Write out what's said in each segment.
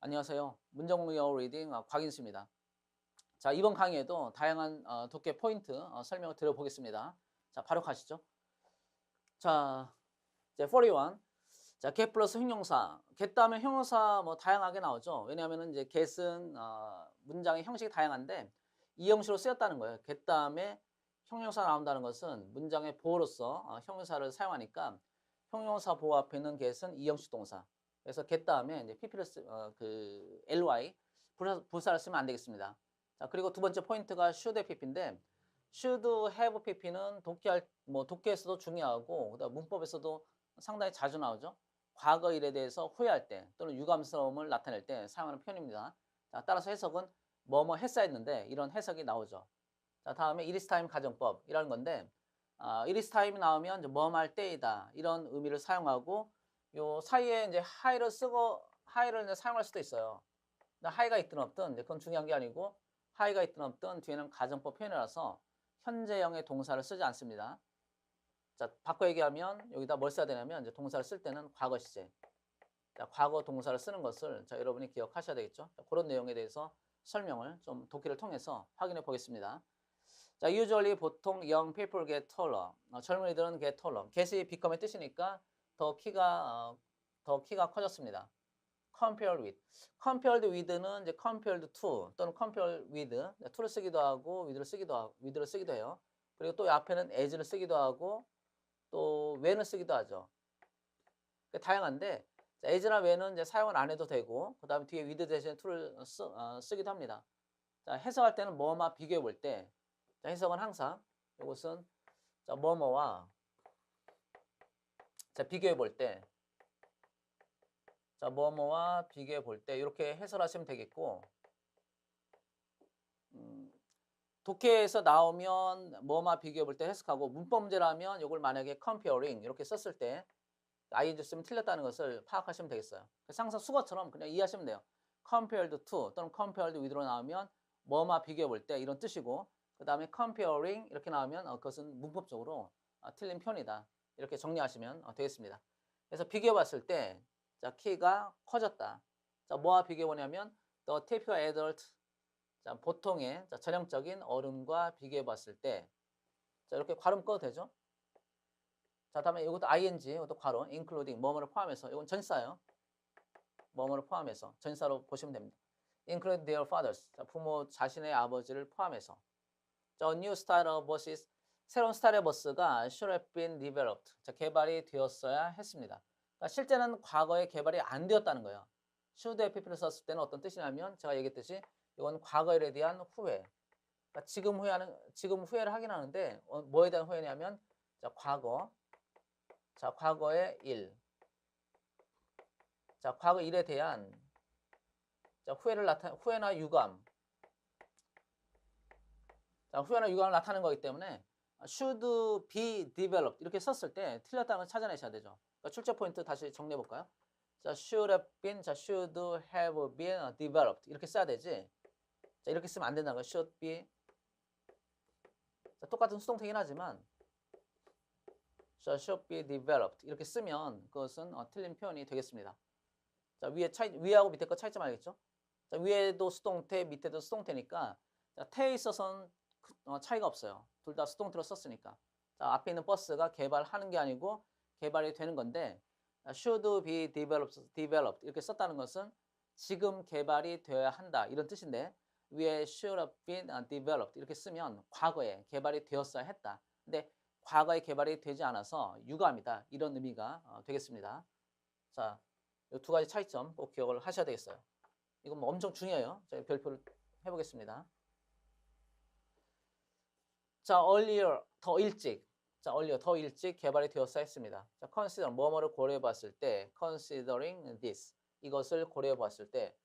안녕하세요. 문정영어 리딩 곽인수입니다. 자, 이번 강의에도 다양한 독해 포인트 설명을 드려보겠습니다. 자, 바로 가시죠. 자, 이제 41. 자, get 플러스 형용사. get 다음에 형용사 뭐 다양하게 나오죠. 왜냐하면 이제 get은 문장의 형식이 다양한데 이 형식으로 쓰였다는 거예요. get 다음에 형용사 나온다는 것은 문장의 보호로서 형용사를 사용하니까 형용사 보호 앞에 있는 get은 이 형식 동사. 그래서 get 다음에 이제 pp를 ly 부사를 쓰면 안 되겠습니다. 자, 그리고 두 번째 포인트가 should pp인데 should have pp는 독해에서도 중요하고 그다음 문법에서도 상당히 자주 나오죠. 과거 일에 대해서 후회할 때 또는 유감스러움을 나타낼 때 사용하는 표현입니다. 자, 따라서 해석은 뭐뭐 했어야 했는데 이런 해석이 나오죠. 자, 다음에 it is time 가정법이라는 건데 it is time이 나오면 이제 뭐뭐 할 때이다 이런 의미를 사용하고 요 사이에 이제 high를 쓰고 high를 이제 사용할 수도 있어요. high가 있든 없든 그건 중요한 게 아니고 high가 있든 없든 뒤에는 가정법 표현이라서 현재형의 동사를 쓰지 않습니다. 자, 바꿔 얘기하면 여기다 뭘 써야 되냐면 이제 동사를 쓸 때는 과거 시제. 자, 과거 동사를 쓰는 것을 자, 여러분이 기억하셔야 되겠죠. 자, 그런 내용에 대해서 설명을 좀 독해를 통해서 확인해 보겠습니다. 자, usually 보통 young people get taller. 젊은이들은 get taller. get이 become의 뜻이니까 더 키가 커졌습니다. compared with. compared with는 이제 compared to 또는 compared with to를 쓰기도 하고 with를 쓰기도 해요. 그리고 또 앞에는 as를 쓰기도 하고 또 when을 쓰기도 하죠. 다양한데 as나 when은 이제 사용을 안 해도 되고 그 다음에 뒤에 with 대신에 to를 쓰기도 합니다. 자, 해석할 때는 뭐뭐 비교해 볼 때 해석은 항상 이것은 자, 뭐뭐와 자, 비교해 볼 때 자, 뭐뭐와 비교해 볼 때 이렇게 해설하시면 되겠고 독해에서 나오면 뭐뭐 비교해 볼 때 해석하고 문법 문제라면 이걸 만약에 comparing 이렇게 썼을 때 ing 쓰면 틀렸다는 것을 파악하시면 되겠어요. 그래서 항상 수거처럼 그냥 이해하시면 돼요. compared to 또는 compared with로 나오면 뭐뭐 비교해 볼 때 이런 뜻이고 그 다음에 comparing 이렇게 나오면 그것은 문법적으로 틀린 표현이다. 이렇게 정리하시면 되겠습니다. 그래서 비교해 봤을 때 자, 키가 커졌다. 자, 뭐와 비교해 보냐면 the typical adult 자, 보통의 자, 전형적인 어른과 비교해 봤을 때 자, 이렇게 괄호 꺼도 되죠? 자, 다음에 이것도 ing, 이것도 괄호, including, 뭐뭐를 포함해서, 이건 전사예요. 뭐뭐를 포함해서, 전사로 보시면 됩니다. include their fathers, 자, 부모 자신의 아버지를 포함해서. 자, a new style of buses, 새로운 스타일의 버스가 should have been developed, 자, 개발이 되었어야 했습니다. 그러니까 실제는 과거에 개발이 안 되었다는 거예요. should have pp를 썼을 때는 어떤 뜻이냐면, 제가 얘기했듯이, 이건 과거 일에 대한 후회. 그러니까 지금 후회를 하긴 하는데, 뭐에 대한 후회냐면, 자, 자, 과거의 일. 자, 과거 일에 대한 자, 후회나 유감. 자, 후회나 유감을 나타내는 거기 때문에 should be developed 이렇게 썼을 때 틀렸다는 걸 찾아내셔야 되죠. 그러니까 출제 포인트 다시 정리해 볼까요? 자, should have been, 자, should have been developed 이렇게 써야 되지. 자, 이렇게 쓰면 안 된다는 거예요. should be. 자, 똑같은 수동태긴 하지만 자, should be developed 이렇게 쓰면 그것은 틀린 표현이 되겠습니다. 자, 위하고 밑에 거 차이점 알겠죠? 자, 위에도 수동태, 밑에도 수동태니까 자, 태에 있어서는 차이가 없어요. 둘 다 수동태로 썼으니까. 자, 앞에 있는 버스가 개발하는 게 아니고 개발이 되는 건데 should be developed 이렇게 썼다는 것은 지금 개발이 되어야 한다 이런 뜻인데 위에 should have been developed 이렇게 쓰면 과거에 개발이 되었어야 했다. 근데 과거에 개발이 되지 않아서 유감이다 이런 의미가 되겠습니다. 자, 이 두 가지 차이점 꼭 기억을 하셔야 되겠어요. 이건 뭐 엄청 중요해요. 제가 별표를 해보겠습니다. 자, earlier, 더 일찍. 자, earlier, 더 일찍 개발이 되었어야 했습니다. 자, consider, 뭐뭐를 고려해 봤을 때, considering this, 이것을 고려해 봤을 때,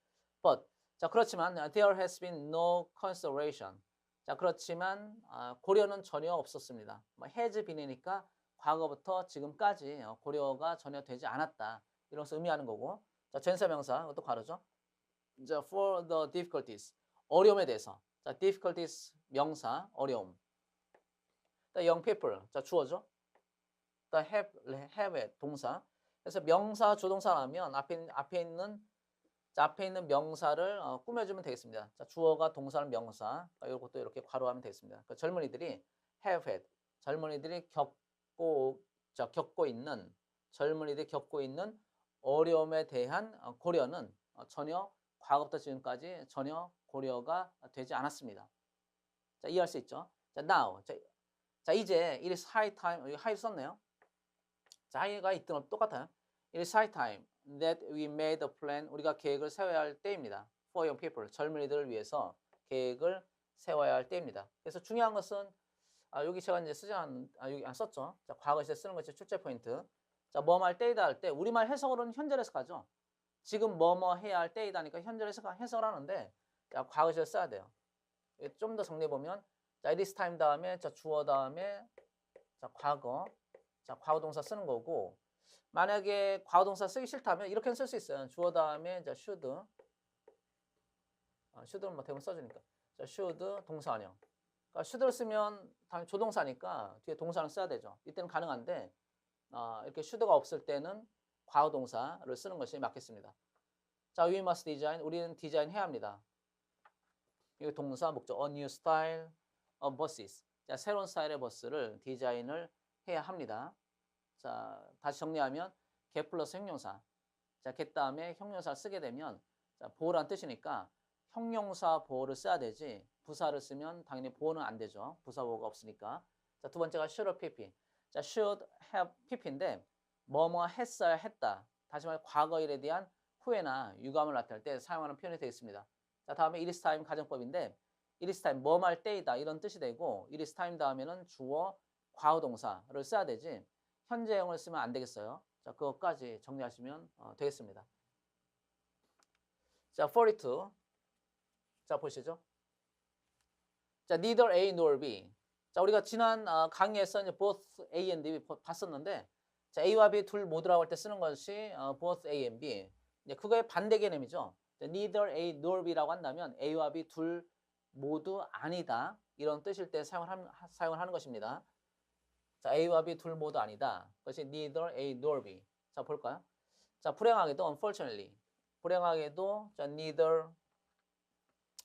but, 자, 그렇지만, there has been no consideration. 자, 그렇지만, 고려는 전혀 없었습니다. has been이니까 과거부터 지금까지 고려가 전혀 되지 않았다. 이런 것을 의미하는 거고, 자, 전사명사, 이것도 괄호죠. 자, for the difficulties, 어려움에 대해서. 자, difficulties, 명사, 어려움. The young people, 자, 주어죠. The have 동사. 그래서 명사, 조동사 나오면 앞에 있는 자, 앞에 있는 명사를 꾸며주면 되겠습니다. 자, 주어가 동사는 명사. 이것도 이렇게 괄호하면 되겠습니다. 그러니까 젊은이들이 have had. 젊은이들이 겪고 있는 젊은이들이 겪고 있는 어려움에 대한 고려는 전혀 과거부터 지금까지 전혀 고려가 되지 않았습니다. 자, 이해할 수 있죠? 자, now. 자, 이제 it is high time. 여기 high 썼네요. 자, high가 있든 똑같아요. It is high time that we made a plan. 우리가 계획을 세워야 할 때입니다. For young people. 젊은이들을 위해서 계획을 세워야 할 때입니다. 그래서 중요한 것은 여기 제가 이제 여기 안 썼죠. 자, 과거 시제 쓰는 것이 출제 포인트. 자, 뭐뭐 할 때이다 할 때 우리말 해석으로는 현재를 해석하죠. 지금 뭐뭐 해야 할 때이다니까 현재를 해석을 하는데 자, 과거 시제 써야 돼요. 좀 더 정리해 보면 자, it is time 다음에 자, 주어 다음에 자, 과거. 자, 과거 동사 쓰는 거고 만약에 과거 동사 쓰기 싫다면 이렇게 쓸 수 있어요. 주어 다음에 자, should. should는 뭐 대부분 써주니까. 자, should 동사원형. 그러니까 should를 쓰면 당연히 조동사니까 뒤에 동사는 써야 되죠. 이때는 가능한데 이렇게 should가 없을 때는 과거 동사를 쓰는 것이 맞겠습니다. 자, we must design. 우리는 디자인 해야 합니다. 이거 동사 목적. A new style of buses. 자, 새로운 스타일의 버스를 디자인을 해야 합니다. 자, 다시 정리하면 get 플러스 형용사. 자, get 다음에 형용사를 쓰게 되면 자, 보호란 뜻이니까 형용사 보호를 써야 되지 부사를 쓰면 당연히 보호는 안 되죠. 부사 보호가 없으니까. 자, 두 번째가 should have pp. 자, should have pp인데 뭐뭐 했어야 했다. 다시 말해 과거일에 대한 후회나 유감을 나타낼 때 사용하는 표현이 되겠습니다. 자, 다음에 it is time 가정법인데 it is time 뭐뭐 할 때이다 이런 뜻이 되고 it is time 다음에는 주어 과거 동사를 써야 되지 현재형을 쓰면 안 되겠어요. 자, 그것까지 정리하시면 되겠습니다. 자, 42. 자, 보시죠. 자, neither A nor B. 자, 우리가 지난 강의에서 이제 both A and B 봤었는데 자, A와 B 둘 모두라고 할 때 쓰는 것이 both A and B. 이제 그거의 반대 개념이죠. 자, neither A nor B라고 한다면 A와 B 둘 모두 아니다. 이런 뜻일 때 사용을 하는 것입니다. 자, A와 B 둘 모두 아니다. 그것이 neither A nor B. 자, 볼까요? 자, 불행하게도 unfortunately. 불행하게도 자, neither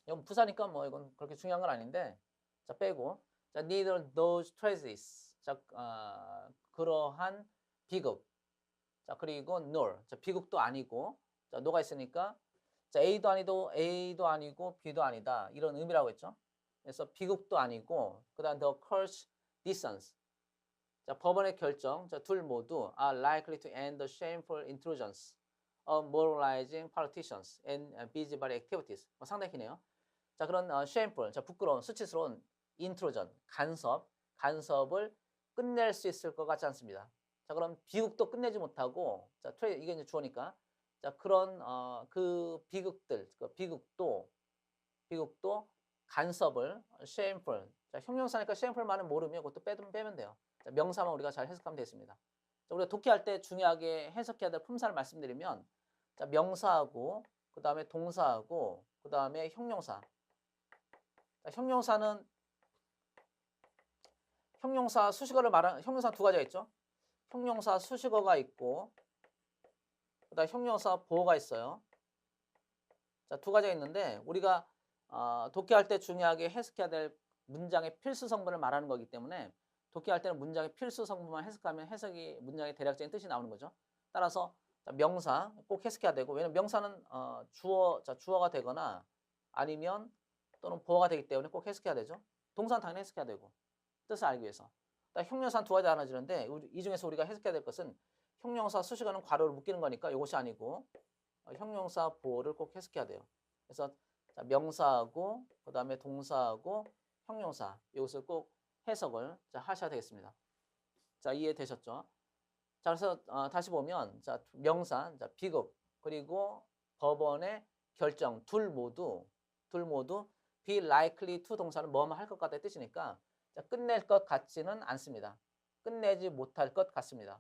이건 부사니까 뭐 이건 그렇게 중요한 건 아닌데 자, 빼고 자, neither those tragedies. 자, 그러한 비극. 자, 그리고 nor. 자, 비극도 아니고 자, no가 있으니까 자, A도 아니고 B도 아니다. 이런 의미라고 했죠. 그래서 비극도 아니고 그다음 the curse distance. 자, 법원의 결정, 자, 둘 모두 are likely to end the shameful intrusions of moralizing politicians and busybody activities. 상당히 기네요. 자, 그런 shameful, 자, 부끄러운, 수치스러운 intrusion, 간섭을 끝낼 수 있을 것 같지 않습니다. 자, 그럼 비극도 끝내지 못하고, 자, 이게 이제 주어니까, 자, 그런 그 비극들, 그 비극도 간섭을 shameful, 자, 형용사니까 shameful 말은 모르면 그것도 빼면 돼요. 자, 명사만 우리가 잘 해석하면 되겠습니다. 자, 우리가 독해할 때 중요하게 해석해야 될 품사를 말씀드리면 자, 명사하고 그 다음에 동사하고 그 다음에 형용사. 자, 형용사 수식어를 말하는 형용사 두 가지가 있죠. 형용사 수식어가 있고 그 다음에 형용사 보어가 있어요. 자, 두 가지가 있는데 우리가 독해할 때 중요하게 해석해야 될 문장의 필수 성분을 말하는 거기 때문에 독해할 때는 문장의 필수 성분만 해석하면 해석이 문장의 대략적인 뜻이 나오는 거죠. 따라서 명사 꼭 해석해야 되고 왜냐면 명사는 주어가 되거나 아니면 또는 보어가 되기 때문에 꼭 해석해야 되죠. 동사는 당연히 해석해야 되고 뜻을 알기 위해서. 형용사는 두 가지 나눠지는데 이 중에서 우리가 해석해야 될 것은 형용사 수식어는 괄호를 묶이는 거니까 이것이 아니고 형용사 보어를 꼭 해석해야 돼요. 그래서 자, 명사하고 그 다음에 동사하고 형용사 이것을 꼭 해석을 자, 하셔야 되겠습니다. 자, 이해되셨죠? 자, 그래서 다시 보면 자, 명사, 자, 비극 그리고 법원의 결정 둘 모두 be likely to 동사는 뭐뭐 할 것 같다의 뜻이니까 자, 끝낼 것 같지는 않습니다. 끝내지 못할 것 같습니다.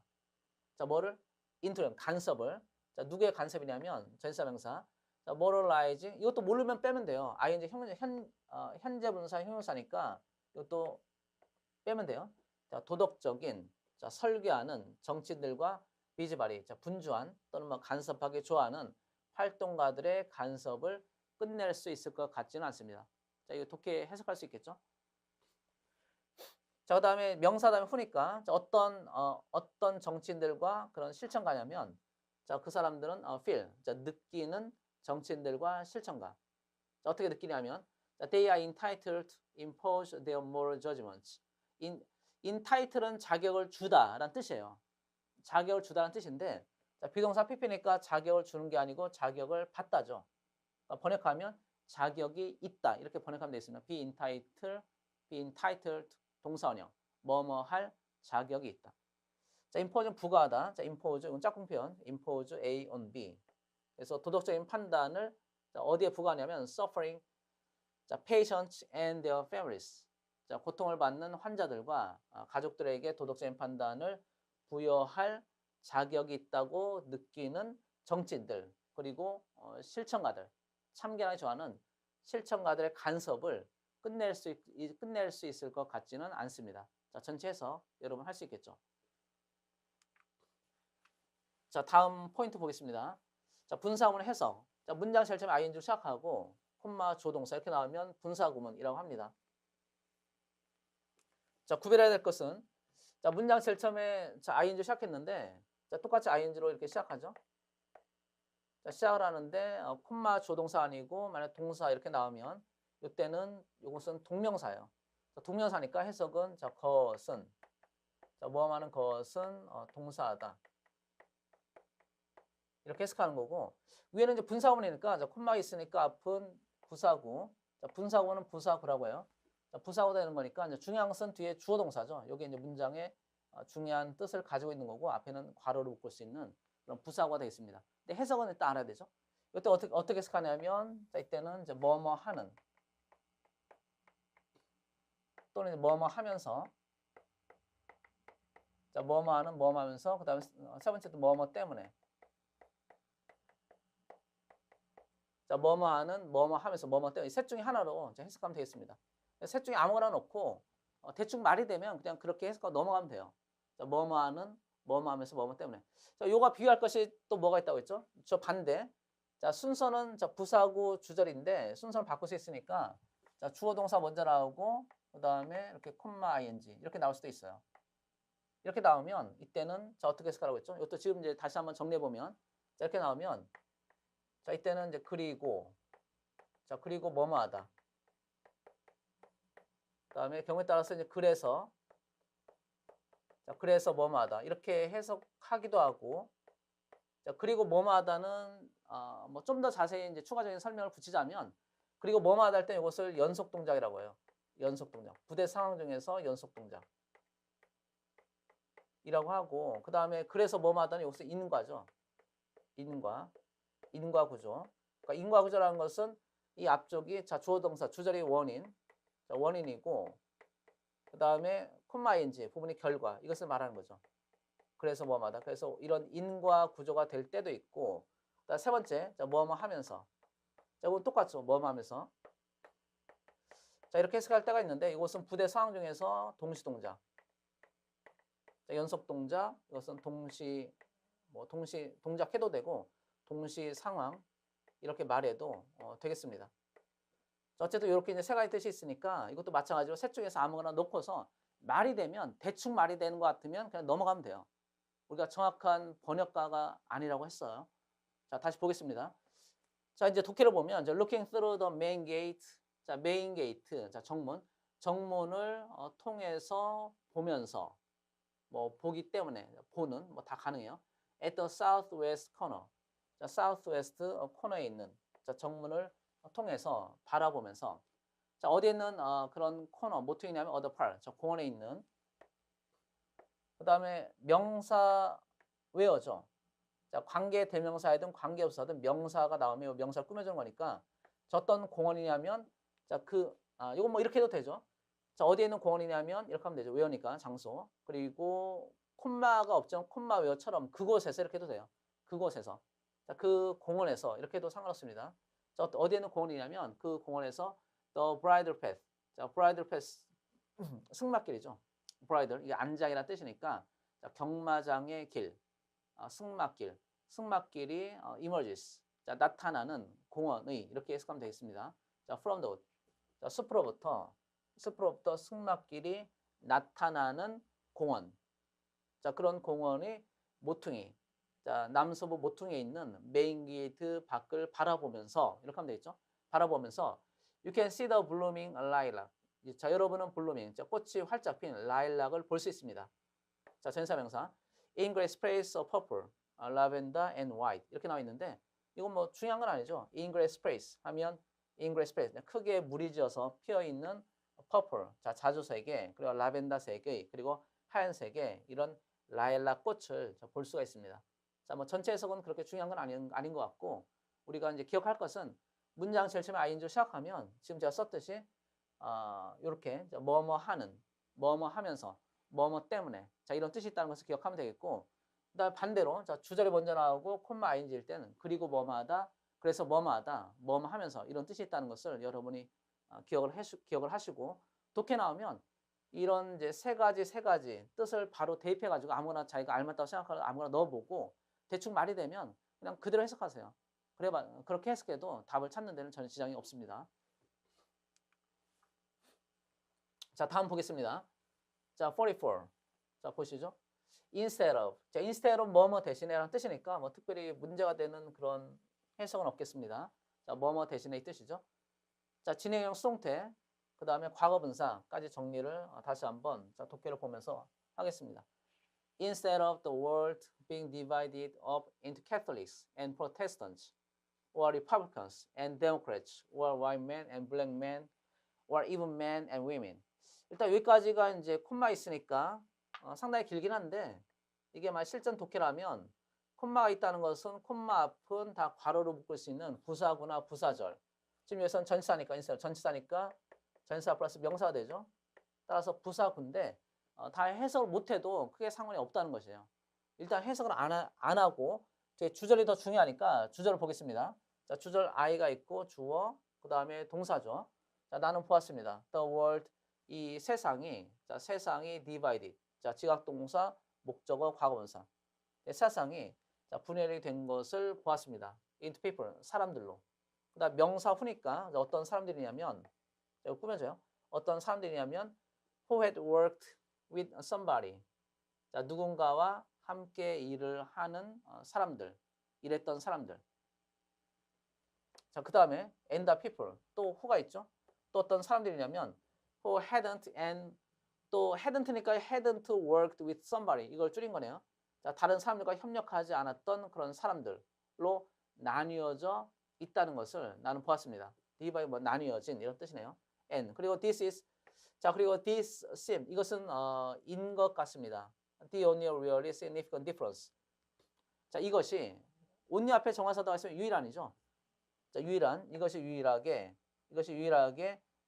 자, 뭐를? intrusion, 간섭을. 자, 누구의 간섭이냐면 전치사명사. 자, moralizing 이것도 모르면 빼면 돼요. ing 현재 분사 형용사니까 이것도 빼면 돼요. 자, 도덕적인 자, 설계하는 정치인들과 비즈바리 자, 분주한 또는 뭐 간섭하기 좋아하는 활동가들의 간섭을 끝낼 수 있을 것 같지는 않습니다. 자, 이거 독해 해석할 수 있겠죠? 자, 그다음에 명사 다음에 후니까 자, 어떤 정치인들과 그런 실천가냐면 자, 그 사람들은 feel, 자, 느끼는 정치인들과 실천가. 자, 어떻게 느끼냐면 자, they are entitled to impose their moral judgments. entitle은 자격을 주다라는 뜻이에요. 자격을 주다라는 뜻인데 자, 비동사 PP니까 자격을 주는 게 아니고 자격을 받다죠. 그러니까 번역하면 자격이 있다 이렇게 번역하면 되겠습니다. be entitled 동사원형 뭐뭐 할 자격이 있다. 자, impose는 부과하다. 자, impose 이건 짝꿍 표현. impose A on B. 그래서 도덕적인 판단을 자, 어디에 부과하냐면 suffering, 자, patients and their families. 자, 고통을 받는 환자들과 가족들에게 도덕적인 판단을 부여할 자격이 있다고 느끼는 정치인들 그리고 실천가들 참견하기 좋아하는 실천가들의 간섭을 끝낼 수 있을 것 같지는 않습니다. 자, 전체 해석 여러분 할 수 있겠죠? 자, 다음 포인트 보겠습니다. 자, 분사구문 해석. 자, 문장 제일 처음에 ing로 시작하고 콤마 조동사 이렇게 나오면 분사구문이라고 합니다. 자, 구별해야 될 것은 자, 문장 제일 처음에 자, ing로 시작했는데 자, 똑같이 ing로 이렇게 시작하죠. 자, 시작을 하는데 콤마 조동사 아니고 만약 동사 이렇게 나오면 이때는 이것은 동명사예요. 자, 동명사니까 해석은 자, 것은 자, 뭐하는 것은 동사다. 이렇게 해석하는 거고 위에는 이제 분사구문이니까 자, 콤마 있으니까 앞은 부사구. 자, 분사구는 부사구라고 해요. 자, 부사구 되는 거니까 이제 중요한 것은 뒤에 주어 동사죠. 여기 이제 문장의 중요한 뜻을 가지고 있는 거고 앞에는 괄호로 묶을 수 있는 그런 부사구가 되겠습니다. 근데 해석은 일단 알아야 되죠. 이때 어떻게 해석하냐면 자, 이때는 이제 뭐뭐 하는 또는 뭐뭐 하면서 자, 뭐뭐 하는 뭐뭐 하면서 그다음에 세 번째도 뭐뭐 때문에 자, 뭐뭐 하는 뭐뭐 하면서 뭐뭐 때문에 셋 중에 하나로 해석하면 되겠습니다. 셋 중에 아무거나 놓고 대충 말이 되면 그냥 그렇게 해석하고 넘어가면 돼요. 자, 뭐뭐 하는 뭐뭐 하면서 뭐뭐 때문에. 자, 요가 비교할 것이 또 뭐가 있다고 했죠? 저 반대. 자, 순서는 자, 부사구 주절인데 순서를 바꿀 수 있으니까 자, 주어 동사 먼저 나오고 그다음에 이렇게 콤마 ing 이렇게 나올 수도 있어요. 이렇게 나오면 이때는 자, 어떻게 해석하라고 했죠? 이것도 지금 이제 다시 한번 정리해 보면 자, 이렇게 나오면 자, 이때는 이제 그리고 자, 그리고 뭐뭐 하다. 그다음에 경우에 따라서 이제 그래서 자, 그래서 뭐뭐 하다. 이렇게 해석하기도 하고 자, 그리고 뭐뭐 하다는 뭐 좀 더 자세히 이제 추가적인 설명을 붙이자면 그리고 뭐뭐 하다 할 때 이것을 연속 동작이라고 해요. 연속 동작. 부대 상황 중에서 연속 동작. 이라고 하고 그다음에 그래서 뭐뭐 하다는 이것을 인과죠. 인과 구조. 그러니까 인과 구조라는 것은 이 앞쪽이 자, 주어 동사 주절이 원인. 자, 원인이고 그다음에 콤마 ing 부분이 결과. 이것을 말하는 거죠. 그래서 뭐뭐하다. 그래서 이런 인과 구조가 될 때도 있고 그다음 세 번째 자, 뭐뭐 하면서 자, 이건 똑같죠. 뭐뭐 하면서 자, 이렇게 해석할 때가 있는데 이것은 부대 상황 중에서 동시 동작. 자, 연속 동작. 이것은 동시 동작해도 되고 동시 상황 이렇게 말해도 되겠습니다. 자, 어쨌든 이렇게 이제 세 가지 뜻이 있으니까 이것도 마찬가지로 셋 중에서 아무거나 놓고서 말이 되면 대충 말이 되는 것 같으면 그냥 넘어가면 돼요. 우리가 정확한 번역가가 아니라고 했어요. 자, 다시 보겠습니다. 자, 이제 독해를 보면 이제 looking through the main gate. 자, main gate. 자, 정문을 통해서 보면서 뭐 보기 때문에 보는 뭐 다 가능해요. At the southwest corner. 자, southwest 코너에 있는 자, 정문을 통해서 바라보면서 자, 어디에 있는 그런 코너 모퉁이냐면 other part. 저 공원에 있는 그다음에 명사 where죠. 자, 관계 대명사이든 관계없사든 명사가 나오면 명사를 꾸며주는 거니까 저 어떤 공원이냐면 자, 이건 뭐 이렇게 해도 되죠. 자, 어디에 있는 공원이냐면 이렇게 하면 되죠. where니까 장소. 그리고 콤마가 없죠. 콤마 where처럼 그곳에서 이렇게 해도 돼요. 그곳에서. 자, 그 공원에서 이렇게 해도 상관없습니다. 자, 어디에 있는 공원이냐면 그 공원에서 the bridle path. 자, bridle path 승마길이죠. bridle 이게 안장이라는 뜻이니까 자, 경마장의 길. 승마길이 emerges. 자, 나타나는 공원의 이렇게 해석하면 되겠습니다. 자, from the wood. 자, 숲으로부터 승마길이 나타나는 공원. 자, 그런 공원의 모퉁이. 자, 남서부 모퉁이에 있는 메인 게이트 밖을 바라보면서 이렇게 하면 되겠죠? 바라보면서 You can see the blooming lilac. 자, 여러분은 블루밍, 자, 꽃이 활짝 핀 라일락을 볼 수 있습니다. 자, 전사명사. In great sprays of purple, lavender and white. 이렇게 나와 있는데 이건 뭐 중요한 건 아니죠. In great sprays 하면 in great sprays. 크게 무리지어서 피어있는 purple, 자, 자주색의, 그리고 라벤더색의, 그리고 하얀색의 이런 라일락 꽃을 볼 수가 있습니다. 자, 뭐 전체 해석은 그렇게 중요한 건 아닌 것 같고 우리가 이제 기억할 것은 문장 제일 처음에 ing로 시작하면 지금 제가 썼듯이 이렇게 뭐뭐 하는, 뭐뭐 하면서, 뭐뭐 때문에, 자, 이런 뜻이 있다는 것을 기억하면 되겠고, 그다음 반대로 자, 주절이 먼저 나오고 콤마 ing일 때는 그리고 뭐뭐하다, 그래서 뭐뭐하다, 뭐뭐 하면서 이런 뜻이 있다는 것을 여러분이 기억을 하시고 독해 나오면 이런 이제 세 가지 뜻을 바로 대입해 가지고 아무거나 자기가 알맞다고 생각하는 아무거나 넣어보고 대충 말이 되면 그냥 그대로 해석하세요. 그렇게 해석해도 답을 찾는 데는 전혀 지장이 없습니다. 자, 다음 보겠습니다. 자, 44. 자, 보시죠. instead of. 자, instead of 뭐뭐 대신에라는 뜻이니까 뭐 특별히 문제가 되는 그런 해석은 없겠습니다. 자, 뭐뭐 대신의 뜻이죠. 자, 진행형 수동태, 그 다음에 과거분사까지 정리를 다시 한번 자, 독해를 보면서 하겠습니다. Instead of the world being divided up into Catholics and Protestants, or Republicans and Democrats, or white men and black men, or even men and women. 일단 여기까지가 이제 콤마 있으니까 상당히 길긴 한데 이게 막 실전 독해라면 콤마가 있다는 것은 콤마 앞은 다 괄호로 묶을 수 있는 부사구나 부사절. 지금 여기서는 전치사니까 전치사니까 전치사 플러스 명사가 되죠. 따라서 부사구인데 다 해석을 못해도 크게 상관이 없다는 것이에요. 일단 해석을 안 하고 제 주절이 더 중요하니까 주절을 보겠습니다. 자, 주절 I가 있고 주어, 그 다음에 동사죠. 자, 나는 보았습니다. The world, 이 세상이, 자, 세상이 divided. 자, 지각동사, 목적어, 과거분사. 세상이 자, 분열이 된 것을 보았습니다. into people, 사람들로. 그 다음 명사 후니까 어떤 사람들이냐면, 자, 이거 꾸며져요. 어떤 사람들이냐면 who had worked with somebody. 자, 누군가와 함께 일을 하는 사람들, 일했던 사람들. 자, 그 다음에 and the people, 또 who가 있죠. 또 어떤 사람들이냐면 who hadn't and 또 hadn't니까 hadn't worked with somebody, 이걸 줄인 거네요. 자, 다른 사람들과 협력하지 않았던 그런 사람들로 나뉘어져 있다는 것을 나는 보았습니다. divide 뭐 나뉘어진 이런 뜻이네요. and 그리고 this is, 자, 그리고 this seem, 이것은 인 것 같습니다. The only really significant difference. 자, 이것이 only 앞에 정화사도 있으면 유일한이죠. 자, 이것이 유일하게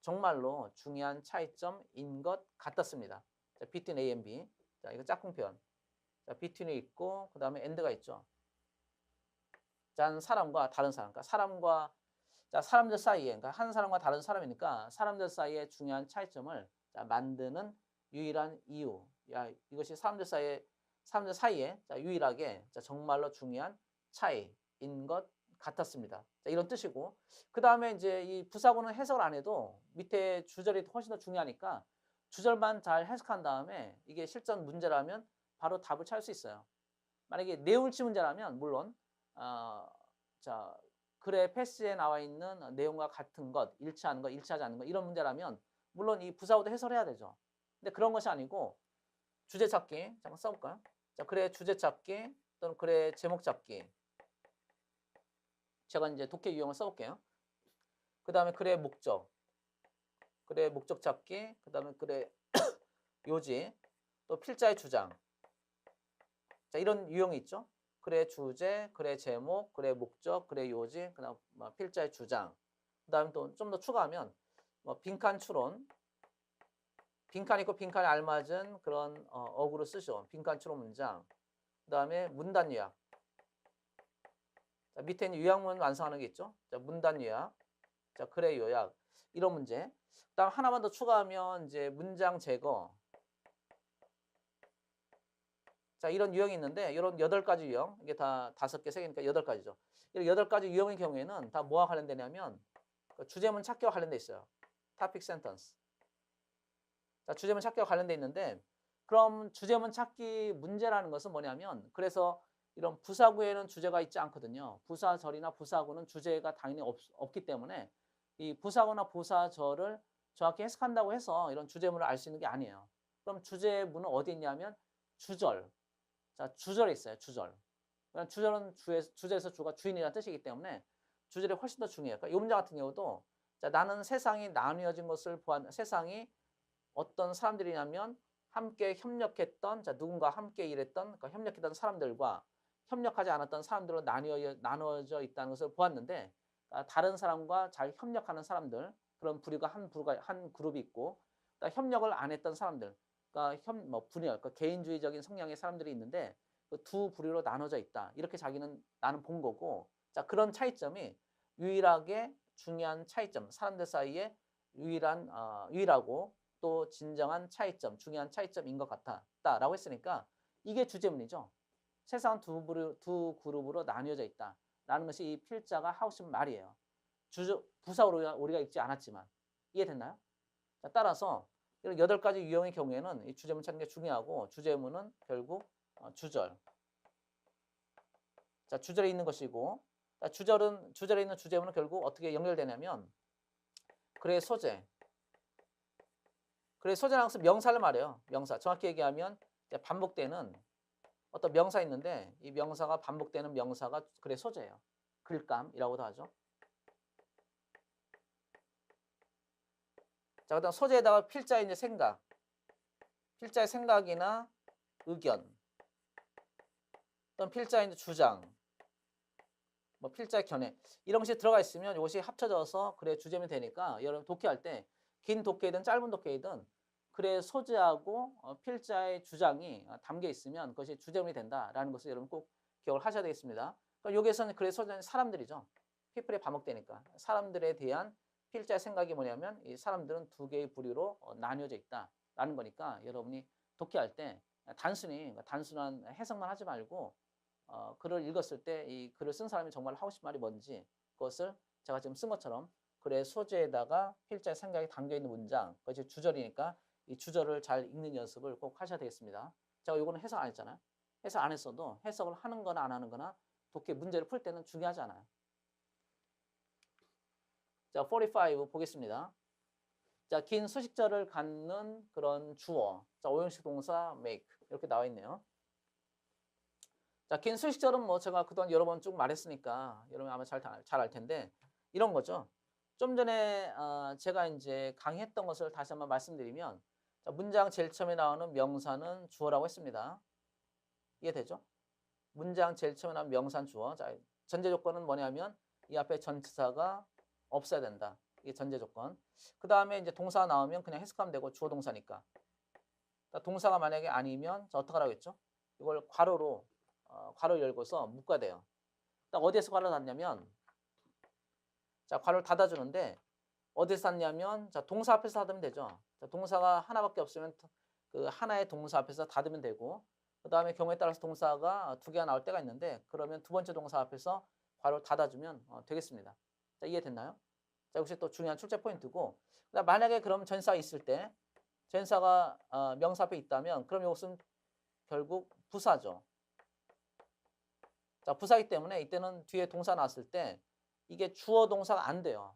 정말로 중요한 차이점인 것 같았습니다. 자, between A and B. 자, 이거 짝꿍 표현. 자, between이 있고 그 다음에 and가 있죠. 자, 사람과 다른 사람. 그러니까 사람들 사이에, 그러니까 한 사람과 다른 사람이니까 사람들 사이에 중요한 차이점을 자, 만드는 유일한 이유. 야, 이것이 사람들 사이에 자, 유일하게 자, 정말로 중요한 차이인 것 같았습니다. 자, 이런 뜻이고, 그 다음에 이제 이 부사구는 해석을 안 해도 밑에 주절이 훨씬 더 중요하니까 주절만 잘 해석한 다음에 이게 실전 문제라면 바로 답을 찾을 수 있어요. 만약에 내용일치 문제라면 물론 자, 글의 패시지에 나와 있는 내용과 같은 것, 일치하는 것, 일치하지 않는 것 이런 문제라면 물론 이 부사구도 해설해야 되죠. 근데 그런 것이 아니고 주제 찾기 잠깐 써볼까요? 자, 글의 주제 찾기 또는 글의 제목 찾기. 제가 이제 독해 유형을 써볼게요. 그 다음에 글의 목적 찾기, 그 다음에 글의 요지, 또 필자의 주장. 자, 이런 유형이 있죠. 글의 주제, 글의 제목, 글의 목적, 글의 요지, 그 다음 필자의 주장. 그 다음에 또 좀 더 추가하면 빈칸 추론, 빈칸 있고 빈칸에 알맞은 그런 어구를 쓰죠. 빈칸 추론 문장. 그 다음에 문단 요약. 자, 밑에 있는 요약문 완성하는 게 있죠. 자, 문단 요약, 자, 글의 요약, 이런 문제. 그다음 하나만 더 추가하면 이제 문장 제거. 자, 이런 유형이 있는데 이런 8가지 유형, 이게 다 5개, 3개니까 8가지죠. 이런 8가지 유형의 경우에는 다 뭐와 관련되냐면 그 주제문 찾기와 관련돼 있어요. topic sentence. 자, 주제문 찾기와 관련돼 있는데 그럼 주제문 찾기 문제라는 것은 뭐냐면 그래서 이런 부사구에는 주제가 있지 않거든요. 부사절이나 부사구는 주제가 당연히 없기 때문에 이 부사구나 부사절을 정확히 해석한다고 해서 이런 주제문을 알 수 있는 게 아니에요. 그럼 주제문은 어디 있냐면 주절. 자, 주절에 있어요. 주절. 주절은 주제에서 주가 주인이라는 뜻이기 때문에 주절이 훨씬 더 중요해요. 그러니까 이 문장 같은 경우도 자, 나는 세상이 나뉘어진 것을 보았, 세상이 어떤 사람들이냐면 함께 협력했던, 자, 누군가 함께 일했던, 그러니까 협력했던 사람들과 협력하지 않았던 사람들로 나누어져 있다는 것을 보았는데 다른 사람과 잘 협력하는 사람들, 그런 부류가 한 그룹이 있고 협력을 안 했던 사람들, 그러니까 분열, 그러니까 개인주의적인 성향의 사람들이 있는데 그 두 부류로 나눠져 있다. 이렇게 나는 본 거고, 자, 그런 차이점이 유일하게 중요한 차이점, 사람들 사이에 유일하고 또 진정한 차이점, 중요한 차이점인 것 같다라고 했으니까 이게 주제문이죠. 세상은 두 그룹으로 나뉘어져 있다라는 것이 이 필자가 하고 싶은 말이에요. 부사로 우리가 읽지 않았지만 이해됐나요? 자, 따라서 이런 8가지 유형의 경우에는 이 주제문 찾는 게 중요하고 주제문은 결국 주절. 자, 주절에 있는 것이고 주절에 있는 주제문은 결국 어떻게 연결되냐면 그의 소재. 그의 소재라는 것은 명사를 말해요. 명사. 정확히 얘기하면 반복되는 어떤 명사 있는데 이 명사가 반복되는 명사가 글의 소재예요. 글감이라고도 하죠. 자, 그다음 소재에다가 필자의 이제 생각. 필자의 생각이나 의견. 또는 필자의 이제 주장. 뭐 필자의 견해. 이런 것이 들어가 있으면 이것이 합쳐져서 글의 주제문이 되니까 여러분 독해할 때 긴 독해이든 짧은 독해이든 글의 소재하고 필자의 주장이 담겨 있으면 그것이 주제문이 된다라는 것을 여러분 꼭 기억을 하셔야 되겠습니다. 그러니까 여기에서는 글의 소재는 사람들이죠. people에 반복되니까. 사람들에 대한 필자의 생각이 뭐냐면 이 사람들은 두 개의 부류로 나뉘어져 있다라는 거니까 여러분이 독해할 때 단순한 해석만 하지 말고 글을 읽었을 때 이 글을 쓴 사람이 정말 하고 싶은 말이 뭔지 그것을 제가 지금 쓴 것처럼 글의 소재에다가 필자의 생각이 담겨있는 문장, 그것이 주절이니까 이 주절을 잘 읽는 연습을 꼭 하셔야 되겠습니다. 제가 이거는 해석 안 했잖아요. 해석 안 했어도 해석을 하는 거나 안 하는 거나 독해 문제를 풀 때는 중요하지 않아요. 자, 45 보겠습니다. 자, 긴 수식절을 갖는 그런 주어. 자, 오형식 동사 make 이렇게 나와 있네요. 자, 긴 수식절은 뭐 제가 그동안 여러 번 쭉 말했으니까 여러분 아마 잘 알 텐데 이런 거죠. 좀 전에 제가 이제 강의했던 것을 다시 한번 말씀드리면 자, 문장 제일 처음에 나오는 명사는 주어라고 했습니다. 이해되죠? 문장 제일 처음에 나오는 명사는 주어. 자, 전제 조건은 뭐냐면 이 앞에 전치사가 없어야 된다. 이게 전제 조건. 그 다음에 이제 동사가 나오면 그냥 해석하면 되고 주어 동사니까. 자, 동사가 만약에 아니면 자, 어떡하라고 했죠? 이걸 괄호 열고서 묶어야 돼요. 딱 어디에서 괄호 닫냐면 자, 괄호를 닫아주는데 어디서 닫냐면 자, 동사 앞에서 닫으면 되죠. 자, 동사가 하나밖에 없으면 그 하나의 동사 앞에서 닫으면 되고 그 다음에 경우에 따라서 동사가 2개가 나올 때가 있는데 그러면 두 번째 동사 앞에서 괄호를 닫아주면 되겠습니다. 자, 이해됐나요? 자, 역시 또 중요한 출제 포인트고 그다음 만약에 그럼 전사가 있을 때 전사가 명사 앞에 있다면 그럼 이것은 결국 부사죠. 자, 부사이기 때문에 이때는 뒤에 동사 나왔을 때 이게 주어 동사가 안 돼요.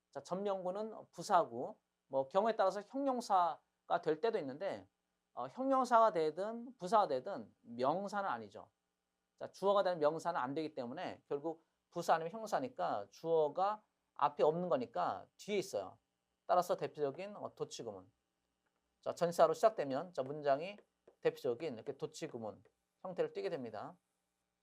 자, 전명구는 부사고 뭐 경우에 따라서 형용사가 될 때도 있는데 형용사가 되든 부사가 되든 명사는 아니죠. 자, 주어가 되는 명사는 안 되기 때문에 결국 부사 아니면 형사니까 주어가 앞에 없는 거니까 뒤에 있어요. 따라서 대표적인 도치구문. 자, 전사로 시작되면 자, 문장이 대표적인 이렇게 도치구문 형태를 띠게 됩니다.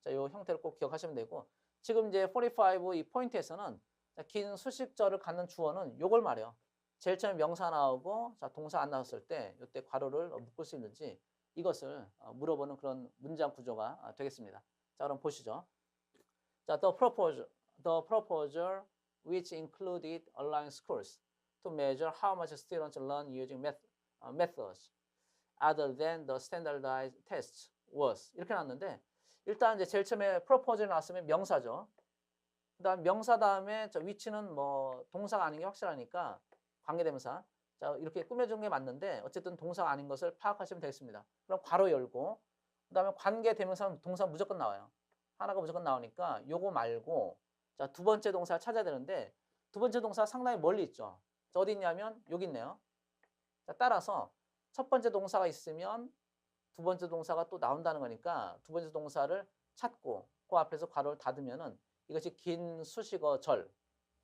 자, 이 형태를 꼭 기억하시면 되고 지금 이제 45 이 포인트에서는 긴 수식절을 갖는 주어는 요걸 말해요. 제일 처음에 명사 나오고 자, 동사 안 나왔을 때 이때 괄호를 묶을 수 있는지 이것을 물어보는 그런 문장 구조가 되겠습니다. 자, 그럼 보시죠. 자, the proposal which included allowing schools to measure how much students learn using methods other than the standardized tests was 이렇게 나왔는데 일단 이제 제일 처음에 propose를 나왔으면 명사죠. 그다음 명사 다음에 저 위치는 뭐 동사가 아닌 게 확실하니까 관계대명사. 자, 이렇게 꾸며준 게 맞는데 어쨌든 동사가 아닌 것을 파악하시면 되겠습니다. 그럼 괄호 열고 그다음에 관계대명사는 동사 무조건 나와요. 하나가 무조건 나오니까 요거 말고 자, 두 번째 동사를 찾아야 되는데 두 번째 동사 상당히 멀리 있죠. 자, 어디 있냐면 여기 있네요. 자, 따라서 첫 번째 동사가 있으면 두 번째 동사가 또 나온다는 거니까 두 번째 동사를 찾고 그 앞에서 괄호를 닫으면은 이것이 긴 수식어 절.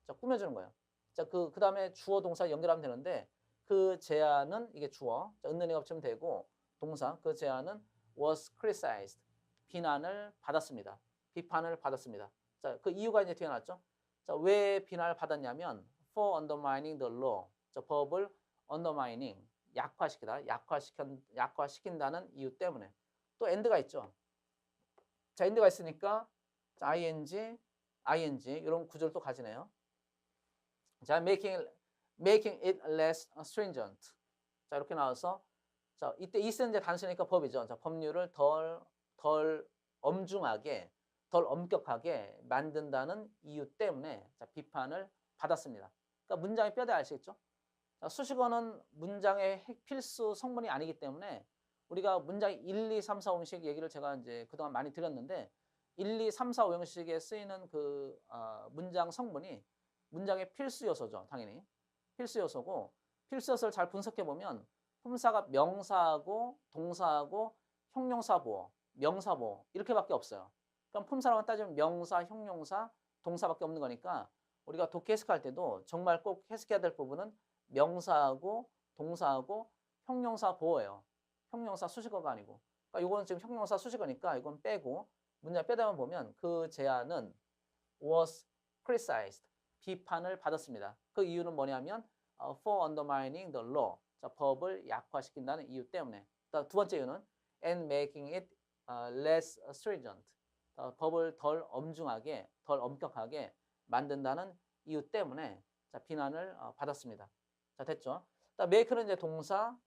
자, 꾸며주는 거예요. 자, 그 다음에 주어 동사 연결하면 되는데 그 제안은 이게 주어. 자, 은는이가 붙이면 되고 동사 그 제안은 was criticized. 비난을 받았습니다. 비판을 받았습니다. 자, 그 이유가 이제 뒤에 나왔죠. 자, 왜 비난을 받았냐면 for undermining the law. 자, 법을 undermining 약화시키다. 약화시킨다는 이유 때문에. 또 end가 있죠. 자, end가 있으니까 자, ing 이런 구조를 또 가지네요. 자, making it less stringent. 자, 이렇게 나와서 자, 이때 is는 이제 단수니까 법이죠. 자, 법률을 덜 엄중하게, 덜 엄격하게 만든다는 이유 때문에 자, 비판을 받았습니다. 그러니까 문장의 뼈대 아시겠죠? 자, 수식어는 문장의 필수 성분이 아니기 때문에 우리가 문장 1, 2, 3, 4, 5형식 얘기를 제가 이제 그동안 많이 드렸는데 1, 2, 3, 4, 5형식에 쓰이는 그 문장 성분이 문장의 필수 요소죠. 당연히. 필수 요소고 필수 요소를 잘 분석해 보면 품사가 명사하고 동사하고 형용사 보어, 명사 보어 이렇게밖에 없어요. 그럼 품사라고 따지면 명사, 형용사, 동사밖에 없는 거니까 우리가 독해 해석할 때도 정말 꼭 해석해야 될 부분은 명사하고 동사하고 형용사 보어예요. 형용사 수식어가 아니고. 그러니까 이거는 지금 형용사 수식어니까 이건 빼고 문장 빼다만 보면 그 제안은 was criticized. 비판을 받았습니다. 그 이유는 뭐냐면 for undermining the law. 자, 법을 약화시킨다는 이유 때문에. 두 번째 이유는 and making it less stringent. 법을 덜 엄중하게, 덜 엄격하게 만든다는 이유 때문에 자, 비난을 받았습니다. 자, 됐죠? make는 이제 동사,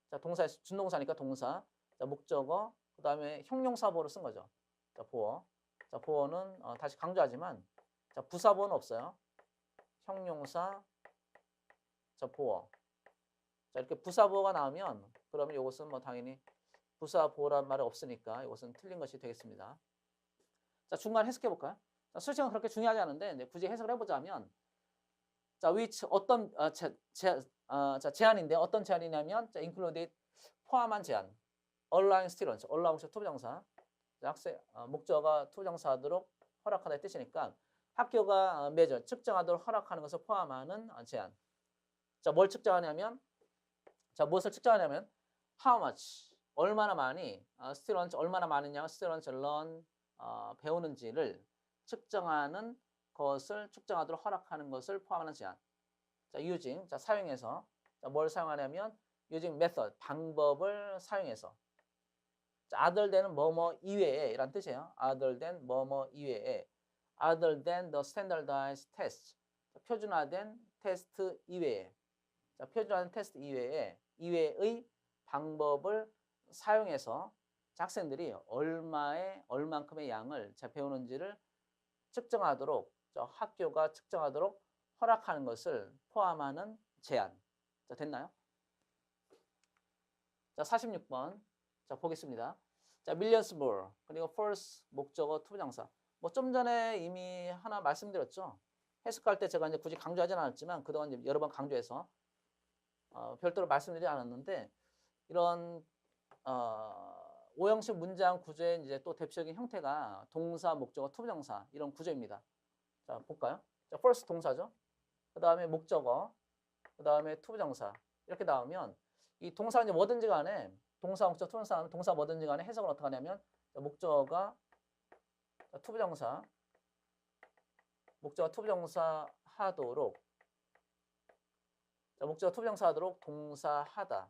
자, 동사 준동사니까 동사, 자, 목적어, 그 다음에 형용사 보어를 쓴 거죠. 자, 보어. 자, 보어는 다시 강조하지만 자, 부사 보어는 없어요. 형용사, 자, 보어. 자, 이렇게 부사 보어가 나오면 그러면 이것은 뭐 당연히 부사 보어란 말이 없으니까 이것은 틀린 것이 되겠습니다. 자, 중간 해석해 볼까요? 자, 수식은 그렇게 중요하지 않은데 이제 굳이 해석을 해보자면 자, which 어떤 자, 제안인데 어떤 제안이냐면 자, included 포함한 제안. allowing students, allowing 투부정사. 학생 목적어가 투부정사하도록 허락하다의 뜻이니까 학교가 매저 측정하도록 허락하는 것을 포함하는 제안. 자, 뭘 측정하냐면 자, 무엇을 측정하냐면 how much 얼마나 많이 students 얼마나 많으냐 students learn 배우는지를 측정하는 것을 측정하도록 허락하는 것을 포함하는 제안. 자, using 자, 사용해서 자, 뭘 사용하냐면 using method 방법을 사용해서 자, other than 뭐뭐 이외에 이란 뜻이에요. other than 뭐뭐 이외에 other than the standardized test 자, 표준화된 테스트 이외에 자, 표준화된 테스트 이외의 방법을 사용해서 자, 학생들이 얼만큼의 양을 자, 배우는지를 측정하도록 저 학교가 측정하도록 허락하는 것을 포함하는 제안. 자, 됐나요? 자, 46번. 자, 보겠습니다. 자, millions more. 그리고 first 목적어 투부정사. 뭐 좀 전에 이미 하나 말씀드렸죠. 해석할 때 제가 이제 굳이 강조하진 않았지만 그동안 이제 여러 번 강조해서 별도로 말씀드리지 않았는데 이런 오형식 문장 구조의 이제 또 대표적인 형태가 동사, 목적어, 투부정사 이런 구조입니다. 자, 볼까요? 자, first 동사죠. 그 다음에 목적어, 그 다음에 투부정사 이렇게 나오면 이 동사가 이제 뭐든지 간에 동사, 목적, 투부정사는 동사 뭐든지 간에 해석을 어떻게 하냐면 목적어가 투부정사, 목적어 투부정사 하도록 자, 목적어 투부정사 하도록 동사하다.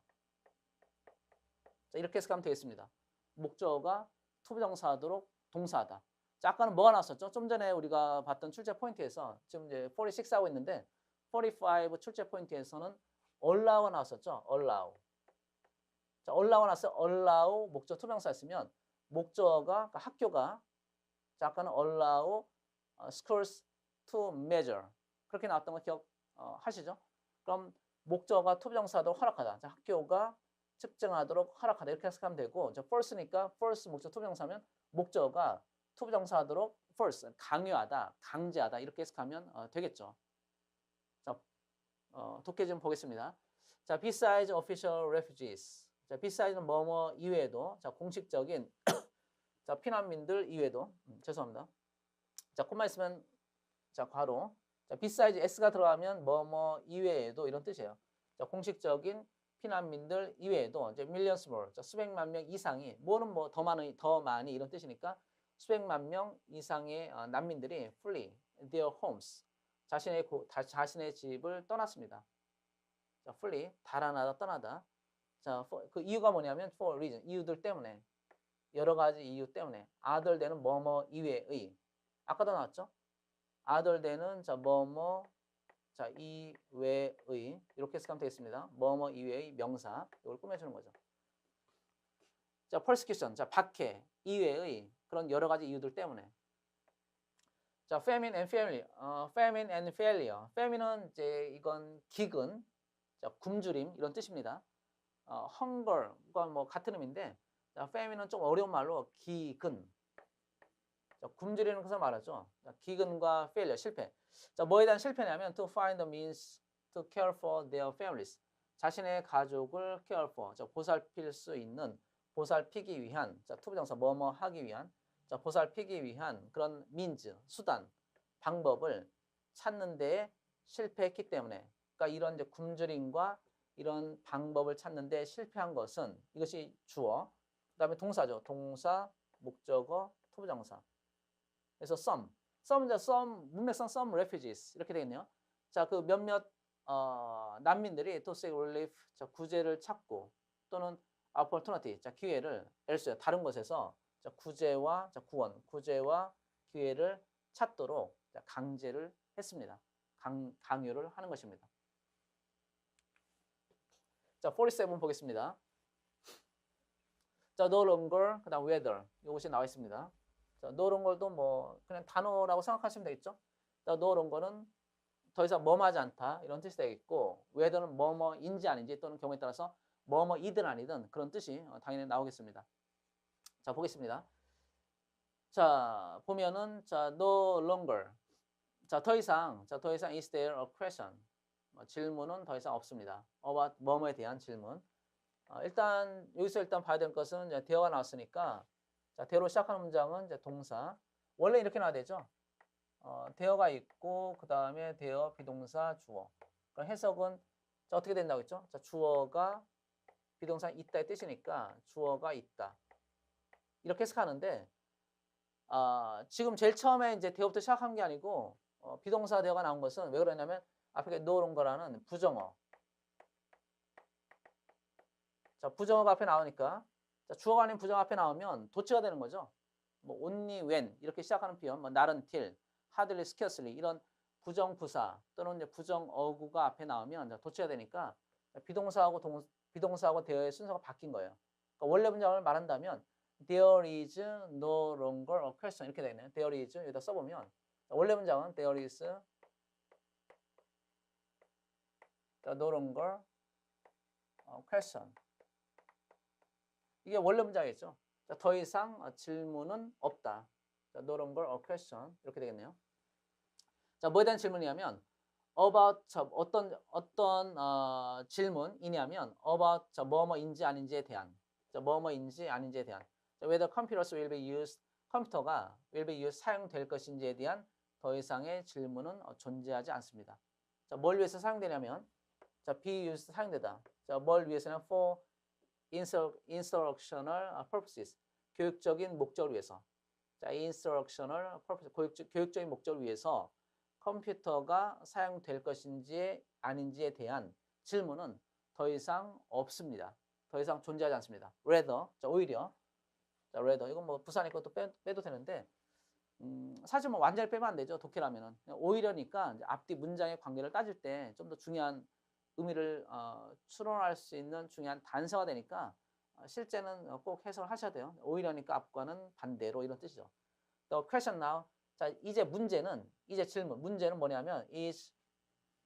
자, 이렇게 해석하면 되겠습니다. 목적어가 투부정사 하도록 동사하다. 자, 아까는 뭐가 나왔었죠? 좀 전에 우리가 봤던 출제 포인트에서 지금 이제 46 하고 있는데 45 출제 포인트에서는 allow가 나왔었죠. allow. 자, allow가 나왔어요. allow 목적 투부정사였으면 목적어가 그러니까 학교가 자, 아까는 allow schools to measure 그렇게 나왔던 거 기억하시죠? 그럼 목적어가 투부정사도 허락하다. 자, 학교가 측정하도록 허락하다 이렇게 해석하면 되고 저 force니까 force 목적 투부정사면 목적어가 투부정사하도록 force 강요하다, 강제하다 이렇게 해석하면 되겠죠. 자, 독해 좀 보겠습니다. 자, besides official refugees. 자, beside는 뭐뭐 이외에도 자, 공식적인 자, 피난민들 이외에도 죄송합니다. 자, 콤마 있으면 자, 괄호. 자, besides s가 들어가면 뭐뭐 이외에도 이런 뜻이에요. 자, 공식적인 피난민들 이외에도 이제 millions more. 자, 수백만 명 이상이 뭐는 뭐 더 많이 이런 뜻이니까 수백만 명 이상의 난민들이 flee their homes. 자신의 집을 떠났습니다. 자, flee 달아나다 떠나다. 자, 그 이유가 뭐냐면 for reason 이유들 때문에 여러 가지 이유 때문에 other than은 뭐뭐 이외의 아까도 나왔죠? other than은 자 뭐뭐 자 이외의 이렇게 해석하면 되겠습니다. 뭐뭐 이외의 명사 이걸 꾸며주는 거죠. 자 persecution 자 박해 이외의 그런 여러 가지 이유들 때문에 자 famine and failure famine and failure famine은 이제 이건 기근 자 굶주림 이런 뜻입니다. hunger과 뭐 같은 의미인데 자, famine은 좀 어려운 말로 기근. 자, 굶주리는 것을 말하죠. 자, 기근과 failure, 실패. 자, 뭐에 대한 실패냐면 to find the means to care for their families. 자신의 가족을 care for, 자, 보살필 수 있는, 보살피기 위한, 자, 투부정사 뭐뭐 하기 위한, 자, 보살피기 위한 그런 means, 수단, 방법을 찾는 데에 실패했기 때문에. 그러니까 이런 이제 굶주림과 이런 방법을 찾는 데 실패한 것은 이것이 주어. 그 다음에 동사죠. 동사, 목적어, 투부정사. 그래서 문맥상 some refugees 이렇게 되겠네요. 자, 그 몇몇 난민들이 to seek relief, 자, 구제를 찾고 또는 opportunity, 자, 기회를 elsewhere, 다른 곳에서 자, 구제와 자, 구원, 구제와 기회를 찾도록 자, 강제를 했습니다. 강요를 하는 것입니다. 자, 47 보겠습니다. 자, no longer, 그 다음 whether 이것이 나와 있습니다. 자, no longer도 뭐 그냥 단어라고 생각하시면 되겠죠. 자, no longer는 더 이상 뭐뭐하지 않다 이런 뜻이 되겠고 whether는 뭐뭐인지 아닌지 또는 경우에 따라서 뭐뭐이든 아니든 그런 뜻이 당연히 나오겠습니다. 자, 보겠습니다. 자, 보면은 자, no longer 자, 더 이상 is there a question 질문은 더 이상 없습니다. about 뭐뭐에 대한 질문. 일단 여기서 봐야 될 것은 이제 대어가 나왔으니까 자, 대어로 시작하는 문장은 이제 동사. 원래 이렇게 나와야 되죠. 대어가 있고 그 다음에 대어, 비동사, 주어. 그럼 해석은 자, 어떻게 된다고 했죠? 자, 주어가 비동사 있다의 뜻이니까 주어가 있다. 이렇게 해석하는데 지금 제일 처음에 이제 대어부터 시작한 게 아니고 비동사 대어가 나온 것은 왜 그러냐면 앞에 놓은 거라는 부정어. 자, 부정어가 앞에 나오니까 자, 주어가 아닌 부정어 앞에 나오면 도치가 되는 거죠. 뭐 only when 이렇게 시작하는 표현, 뭐 not until, hardly, scarcely 이런 부정부사 또는 이제 부정어구가 앞에 나오면 도치가 되니까 비동사하고 대어의 순서가 바뀐 거예요. 그러니까 원래 문장을 말한다면 there is no longer a question 이렇게 되네요. there is 여기다 써보면 원래 문장은 there is no longer a question 이게 원래 문장이겠죠. 자, 더 이상 질문은 없다. 자, no longer a question 이렇게 되겠네요. 자, 뭐에 대한 질문이냐면 about 어떤 질문이냐면 about 뭐뭐인지 아닌지에 대한 뭐뭐인지 아닌지에 대한 whether computers will be used 컴퓨터가 will be used 사용될 것인지에 대한 더 이상의 질문은 존재하지 않습니다. 자, 뭘 위해서 사용되냐면 자, be used 사용되다. 자, 뭘 위해서는 for instructional purposes 교육적인 목적을 위해서 자, instructional purpose 교육적인 목적을 위해서 컴퓨터가 사용될 것인지 아닌지에 대한 질문은 더 이상 없습니다. 더 이상 존재하지 않습니다. rather 자, 오히려 자, rather 이건 뭐 부산의 것도 빼도 되는데 사실 뭐 완전히 빼면 안 되죠. 독해라면은 오히려니까 이제 앞뒤 문장의 관계를 따질 때 좀 더 중요한 의미를 추론할 수 있는 중요한 단서가 되니까 실제는 꼭 해석을 하셔야 돼요. 오히려니까 앞과는 반대로 이런 뜻이죠. The question now. 자, 이제 질문. 문제는 뭐냐면 is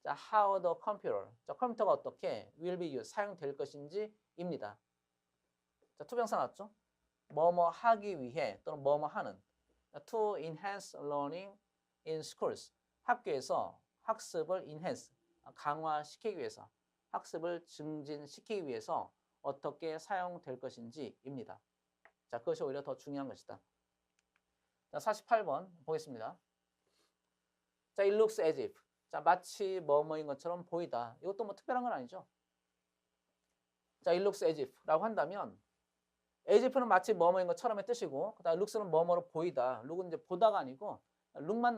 자, how the computer. 자, 컴퓨터가 어떻게 will be used, 사용될 것인지입니다. 자, 투명사 나왔죠? 뭐뭐 하기 위해 또는 뭐뭐 하는. To enhance learning in schools. 학교에서 학습을 enhance, 강화시키기 위해서, 학습을 증진시키기 위해서 어떻게 사용될 것인지입니다. 자, 그것이 오히려 더 중요한 것이다. 자, 48번 보겠습니다. 자, it looks as if. 자, 마치 뭐뭐인 것처럼 보이다. 이것도 뭐 특별한 건 아니죠. 자, it looks as if라고 한다면 as if는 마치 뭐뭐인 것처럼의 뜻이고, 그다음 looks는 뭐뭐로 보이다. look은 이제 보다가 아니고 look만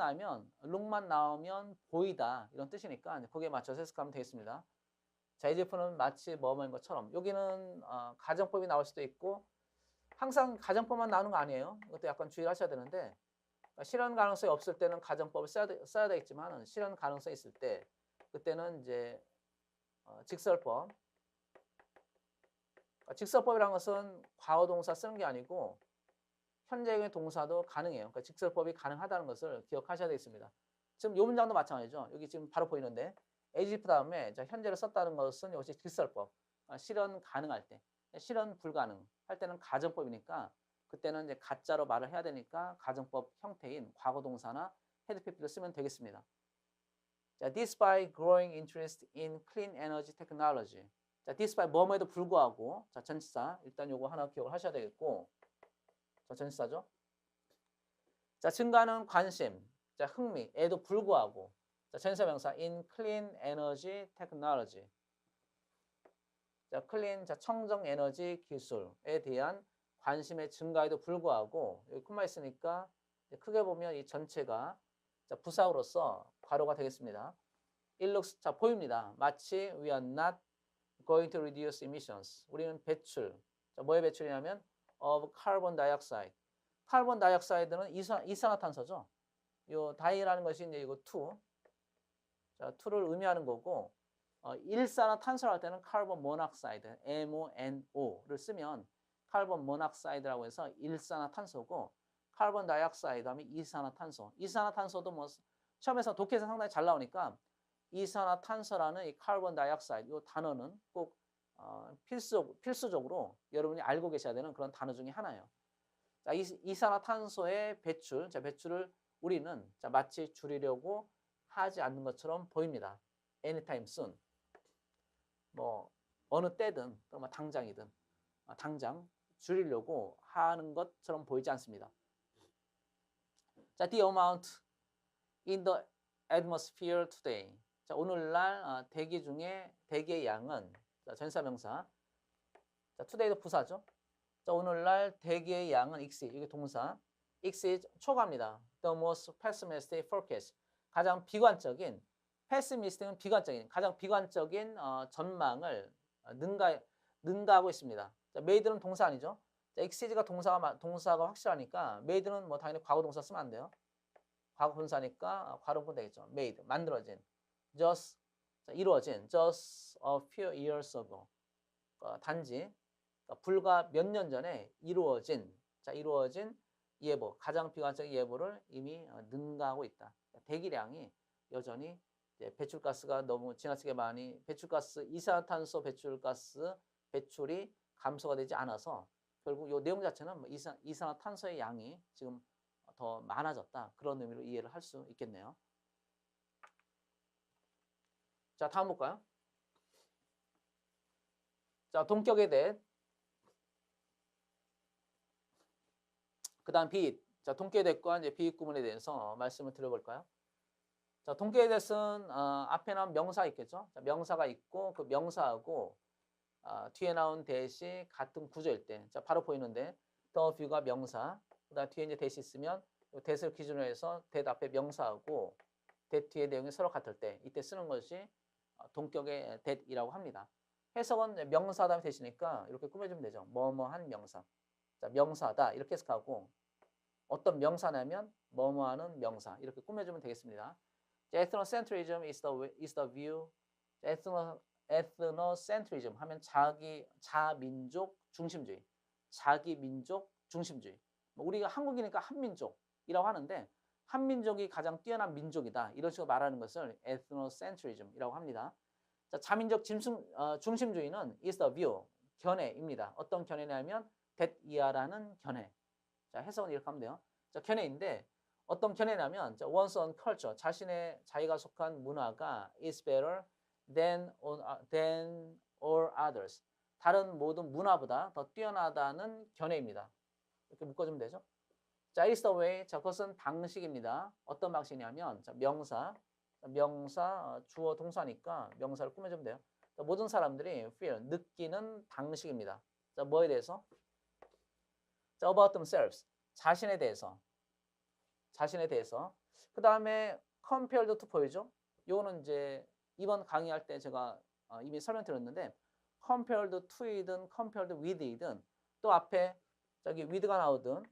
나오면 보이다 이런 뜻이니까 거기에 맞춰서 해석하면 되겠습니다. 자, as if는 마치 뭐뭐인 것처럼. 여기는 가정법이 나올 수도 있고 항상 가정법만 나오는 거 아니에요. 이것도 약간 주의를 하셔야 되는데 실현 가능성이 없을 때는 가정법을 써야 되겠지만 실현 가능성이 있을 때 그때는 이제 직설법. 직설법이라는 것은 과거 동사 쓰는 게 아니고 현재의 동사도 가능해요. 그러니까 직설법이 가능하다는 것을 기억하셔야 되겠습니다. 지금 이 문장도 마찬가지죠. 여기 지금 바로 보이는데 as if 다음에 현재를 썼다는 것은 역시 직설법. 실현 가능할 때, 실현 불가능 할 때는 가정법이니까 그때는 이제 가짜로 말을 해야 되니까 가정법 형태인 과거 동사나 had pp를 쓰면 되겠습니다. 자, despite growing interest in clean energy technology. 자, despite 뭐뭐에도 불구하고, 자, 전치사 일단 요거 하나 기억을 하셔야 되겠고, 자, 전치사죠. 자, 증가하는 관심, 자, 흥미에도 불구하고, 자, 전치사명사 in clean energy technology. 자, clean, 자, 청정 에너지 기술에 대한 관심의 증가에도 불구하고 여기 콤마 있으니까 크게 보면 이 전체가 자, 부사로서 괄호가 되겠습니다. It looks, 자, 보입니다. 마치 we are not going to reduce emissions. 우리는 배출, 자, 뭐의 배출이냐면 of carbon dioxide. 카본 다이옥사이드는 이산화탄소죠. 요 다이라는 것이 이제 이거 2. 자, 2를 의미하는 거고 일산화탄소를 할 때는 카본 모노옥사이드, MONO를 쓰면 카본 모노옥사이드라고 해서 일산화탄소고 카본 다이옥사이드 하면 이산화탄소. 이산화탄소도 뭐 시험에서 독해에서 상당히 잘 나오니까 이산화탄소라는 이 카본 다이옥사이드 이 단어는 꼭 필수적으로 여러분이 알고 계셔야 되는 그런 단어 중에 하나예요. 자, 이산화탄소의 배출, 자, 배출을 우리는 자, 마치 줄이려고 하지 않는 것처럼 보입니다. anytime soon. 뭐 어느 때든 또 뭐 당장이든 당장 줄이려고 하는 것처럼 보이지 않습니다. 자, the amount in the atmosphere today. 자, 오늘날 대기 중에 대기의 양은 자, 전사명사. 자, today도 부사죠. 자, 오늘날 대기의 양은 exceed, 이게 동사. exceed 초과입니다. The most pessimistic forecast. 가장 비관적인, pessimistic은 비관적인, 가장 비관적인 전망을 능가하고 있습니다. 자, made는 동사 아니죠? 자, exceed가 동사가 확실하니까 made는 뭐 당연히 과거 동사 쓰면 안 돼요. 과거 분사니까 과로분 되겠죠. made, 만들어진. just, 자, 이루어진. just a few years ago. 단지 불과 몇 년 전에 이루어진 예보, 가장 비관적인 예보를 이미 능가하고 있다. 대기량이 여전히 배출가스가 너무 지나치게 많이 이산화탄소 배출가스 배출이 감소가 되지 않아서 결국 이 내용 자체는 뭐 이산화탄소의 양이 지금 더 많아졌다. 그런 의미로 이해를 할 수 있겠네요. 자, 다음 볼까요? 자, 동격에 대해 그 다음 비입. 자, 동격의 대과 이제 비입 구문에 대해서 말씀을 드려볼까요? 자, 동격의 대은 앞에 나온 명사 있겠죠? 자, 명사가 있고 그 명사하고 뒤에 나온 대시 같은 구조일 때, 자, 바로 보이는데 the view가 명사, 그다음 뒤에 이제 대시 있으면 대를 기준으로 해서 대 앞에 명사하고 대 뒤에 내용이 서로 같을 때 이때 쓰는 것이 동격의 대이라고 합니다. 해석은 명사 다음에 대시니까 이렇게 꾸며주면 되죠. 뭐뭐한 명사. 자, 명사다 이렇게 해석하고 어떤 명사냐면 뭐뭐하는 명사 이렇게 꾸며주면 되겠습니다. Ethnocentrism is the view. ethnocentrism 하면 자민족 중심주의, 자기 민족 중심주의. 우리가 한국이니까 한민족이라고 하는데 한민족이 가장 뛰어난 민족이다. 이런 식으로 말하는 것을 ethnocentrism이라고 합니다. 자, 자민족 중심주의는 is the view, 견해입니다. 어떤 견해냐면 that 이하라는 견해. 자, 해석은 이렇게 하면 돼요. 자, 견해인데 어떤 견해냐면 one's own culture, 자기가 속한 문화가 is better than all others. 다른 모든 문화보다 더 뛰어나다는 견해입니다. 이렇게 묶어주면 되죠. 자, is the way. 자, 그것은 방식입니다. 어떤 방식이냐면 자, 명사, 주어, 동사니까 명사를 꾸며주면 돼요. 자, 모든 사람들이 feel, 느끼는 방식입니다. 자, 뭐에 대해서? 자, about themselves, 자신에 대해서. 그 다음에 compared to 보이죠? 요거는 이제 이번 강의할 때 제가 이미 설명드렸는데 compared to이든 compared with이든 또 앞에 저기 with가 나오든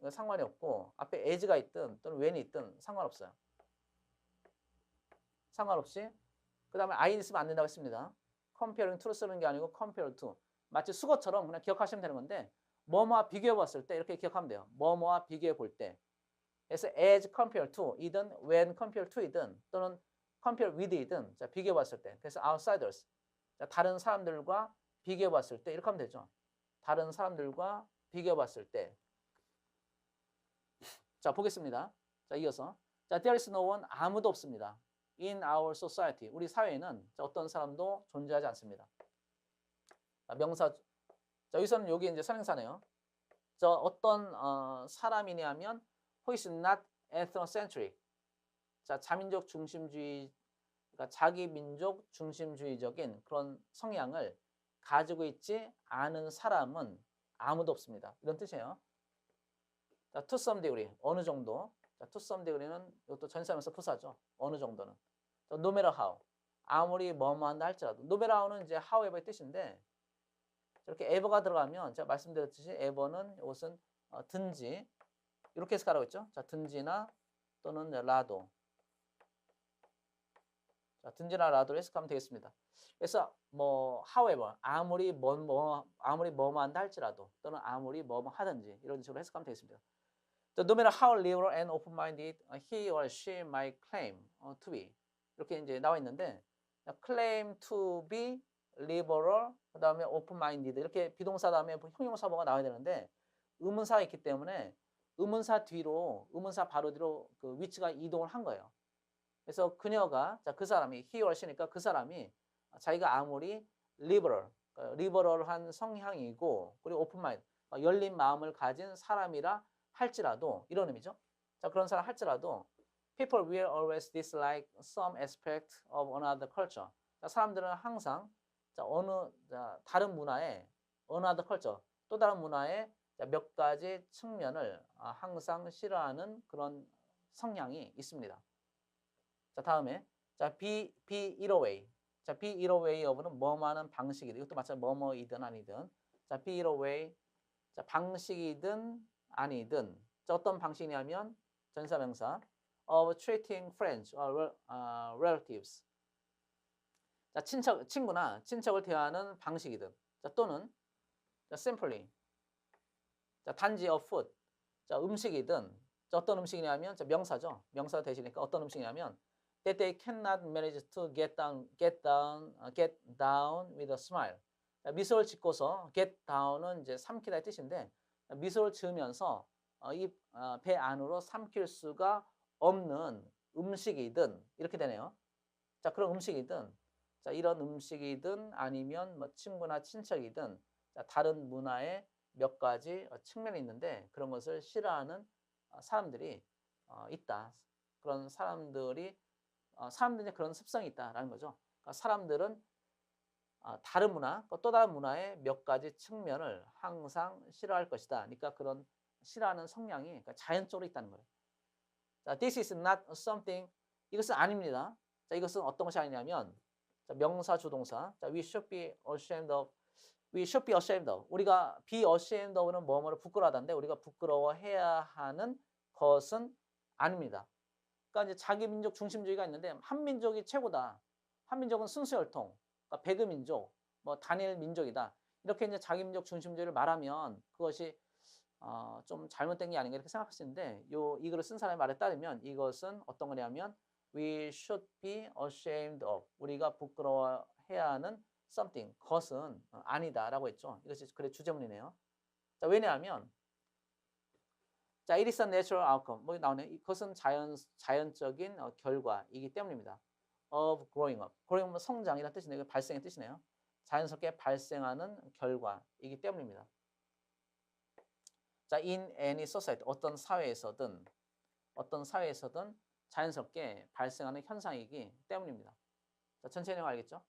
상관이 없고 앞에 as가 있든 또는 when이 있든 상관없어요. 상관없이 그 다음에 I 있으면 안 된다고 했습니다. comparing to 쓰는 게 아니고 compared to. 마치 수거처럼 그냥 기억하시면 되는 건데 뭐뭐와 비교해 봤을 때 이렇게 기억하면 돼요. 뭐뭐와 비교해 볼 때. 그래서 as compared to 이든 when compared to이든 또는 compare with이든 자, 비교해 봤을 때. 그래서 outsiders. 자, 다른 사람들과 비교해 봤을 때 이렇게 하면 되죠. 다른 사람들과 비교해 봤을 때. 자, 보겠습니다. 자, 이어서. 자, there is no one, 아무도 없습니다. In our society, 우리 사회에는 어떤 사람도 존재하지 않습니다. 자, 명사, 자, 여기서는 여기 이제 선행사네요. 저 어떤 사람이냐면 who is not ethnocentric. 자, 자민족 중심주의, 그러니까 자기 민족 중심주의적인 그런 성향을 가지고 있지 않은 사람은 아무도 없습니다. 이런 뜻이에요. 자, to some degree, 어느 정도. 자, to some degree는 이것도 전사하면서 부사죠. 어느 정도는. 자, no matter how, 아무리 뭐뭐한다 할지라도. no matter how는 이제 however의 뜻인데 이렇게 ever가 들어가면 제가 말씀드렸듯이 ever는 이것은 든지 이렇게 해서 가라고 했죠. 자, 든지나 또는 라도. 자, 든지나 라도로 해석하면 되겠습니다. 그래서 뭐 however, 아무리 뭐뭐한다 할지라도 또는 아무리 뭐뭐 하든지 이런 식으로 해석하면 되겠습니다. No matter how liberal and open-minded he or she might claim to be. 이렇게 이제 나와 있는데 claim to be liberal, 그 다음에 open-minded 이렇게 비동사 다음에 형용사보가 나와야 되는데 의문사가 있기 때문에 의문사 바로 뒤로 그 위치가 이동을 한 거예요. 그래서 그녀가, 자, 그 사람이, he or she니까 그 사람이 자기가 아무리 리버럴한 성향이고 그리고 open-minded, 열린 마음을 가진 사람이라 할지라도 이런 의미죠. 자, 그런 사람 할지라도 people will always dislike some aspect of another culture. 자, 사람들은 항상 다른 문화의 another culture, 또 다른 문화의 몇 가지 측면을 항상 싫어하는 그런 성향이 있습니다. 자, 다음에 자, be it away. 자, be it away of는 뭐뭐하는 방식이든 이것도 마찬가지로 뭐뭐이든 아니든. 자, be it away. 자, 방식이든 아니든. 자, 어떤 방식이냐면 전사명사 of treating friends or relatives. 자, 친척을 대하는 방식이든. 자, 또는 자, simply. 자, 단지 of food. 자, 음식이든. 자, 어떤 음식이냐면 자, 명사죠. 명사 대신이니까 어떤 음식이냐면 that they cannot manage to get down with a smile. 자, 미소를 짓고서 get down은 이제 삼키다의 뜻인데 미소를 지으면서 이 배 안으로 삼킬 수가 없는 음식이든 이렇게 되네요. 자, 그런 음식이든 자, 이런 음식이든 아니면 뭐 친구나 친척이든 자, 다른 문화의 몇 가지 측면이 있는데 그런 것을 싫어하는 사람들이 있다. 그런 사람들이 그런 습성이 있다라는 거죠. 그러니까 사람들은 다른 문화, 또 다른 문화의 몇 가지 측면을 항상 싫어할 것이다. 그러니까 그런 싫어하는 성향이 그러니까 자연적으로 있다는 거예요. 자, this is not something. 이것은 아닙니다. 자, 이것은 어떤 것이 아니냐면 자, 명사 주동사. 자, we should be ashamed of. 우리가 be ashamed of는 뭐뭐를 부끄러워하다는데 우리가 부끄러워해야 하는 것은 아닙니다. 그러니까 이제 자기 민족 중심주의가 있는데 한민족이 최고다. 한민족은 순수혈통. 그러니까 배그 민족, 뭐 단일 민족이다. 이렇게 이제 자기 민족 중심주의를 말하면 그것이 좀 잘못된 게 아닌가 이렇게 생각할 수 있는데 이 글을 쓴 사람의 말에 따르면 이것은 어떤 거냐면 we should be ashamed of 우리가 부끄러워해야 하는 something 것은 아니다라고 했죠. 이것이 글의 주제문이네요. 자, 왜냐하면 자, it is a natural outcome. 뭐 나오네. 이것은 자연적인 결과이기 때문입니다. of growing up. growing up은 성장이라는 뜻이네요. 발생의 뜻이네요. 자연스럽게 발생하는 결과이기 때문입니다. 자, in any society 어떤 사회에서든 자연스럽게 발생하는 현상이기 때문입니다. 자, 전체 내용 알겠죠?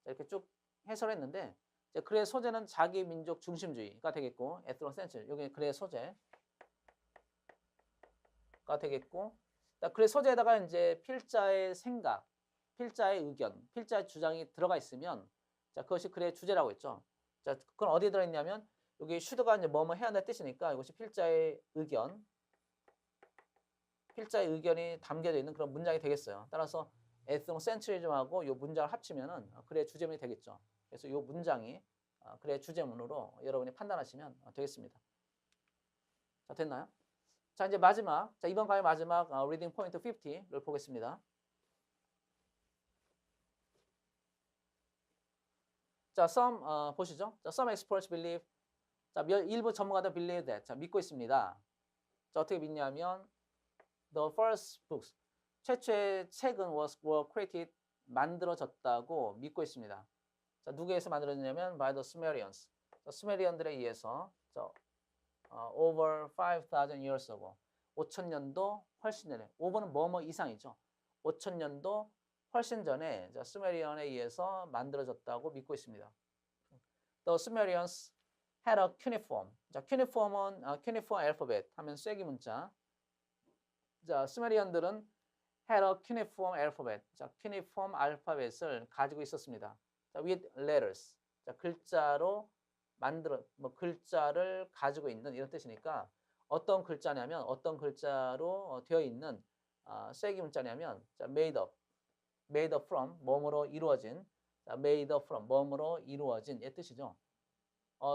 자, 이렇게 쭉 해설했는데 이제 글의 소재는 자기 민족 중심주의가 되겠고 ethnocentric 여기 글의 소재가 되겠고 글의 소재에다가 이제 필자의 생각, 필자의 의견, 필자의 주장이 들어가 있으면 자, 그것이 글의 주제라고 했죠. 자, 그건 어디에 들어있냐면 여기 should가 이제 뭐뭐 해야 한다는 뜻이니까 이것이 필자의 의견이 담겨져 있는 그런 문장이 되겠어요. 따라서 ethnocentrism하고 이 문장을 합치면은 글의 주제문이 되겠죠. 그래서 이 문장이 글의 주제문으로 여러분이 판단하시면 되겠습니다. 자, 됐나요? 자, 이제 마지막, 자, 이번 강의 마지막 reading point 50를 보겠습니다. 자, some 보시죠. 자, some experts believe 자, 일부 전문가들 believe that 자, 믿고 있습니다. 자, 어떻게 믿냐면 the first books 최초의 책은 were created 만들어졌다고 믿고 있습니다. 자, 누구에서 만들어졌냐면 by the Sumerians. 자, 수메리언들에 의해서 자, over 5,000 years ago 5,000년도 훨씬 전에 over는 뭐뭐 이상이죠. 5,000년도 훨씬 전에 자, 수메리언에 의해서 만들어졌다고 믿고 있습니다. The Sumerians had a cuneiform. 자, cuneiform은 cuneiform alphabet 하면 쐐기 문자. 자, 수메리언들은 had a cuneiform alphabet. 자, cuneiform 알파벳을 가지고 있었습니다. 자, with letters. 자, 글자로 글자를 가지고 있는 이런 뜻이니까 어떤 글자냐면 어떤 글자로 되어 있는 쐐기 문자냐면 자, made up from 뭐뭐로 이루어진 자, made up from 뭐뭐로 이루어진 이 뜻이죠.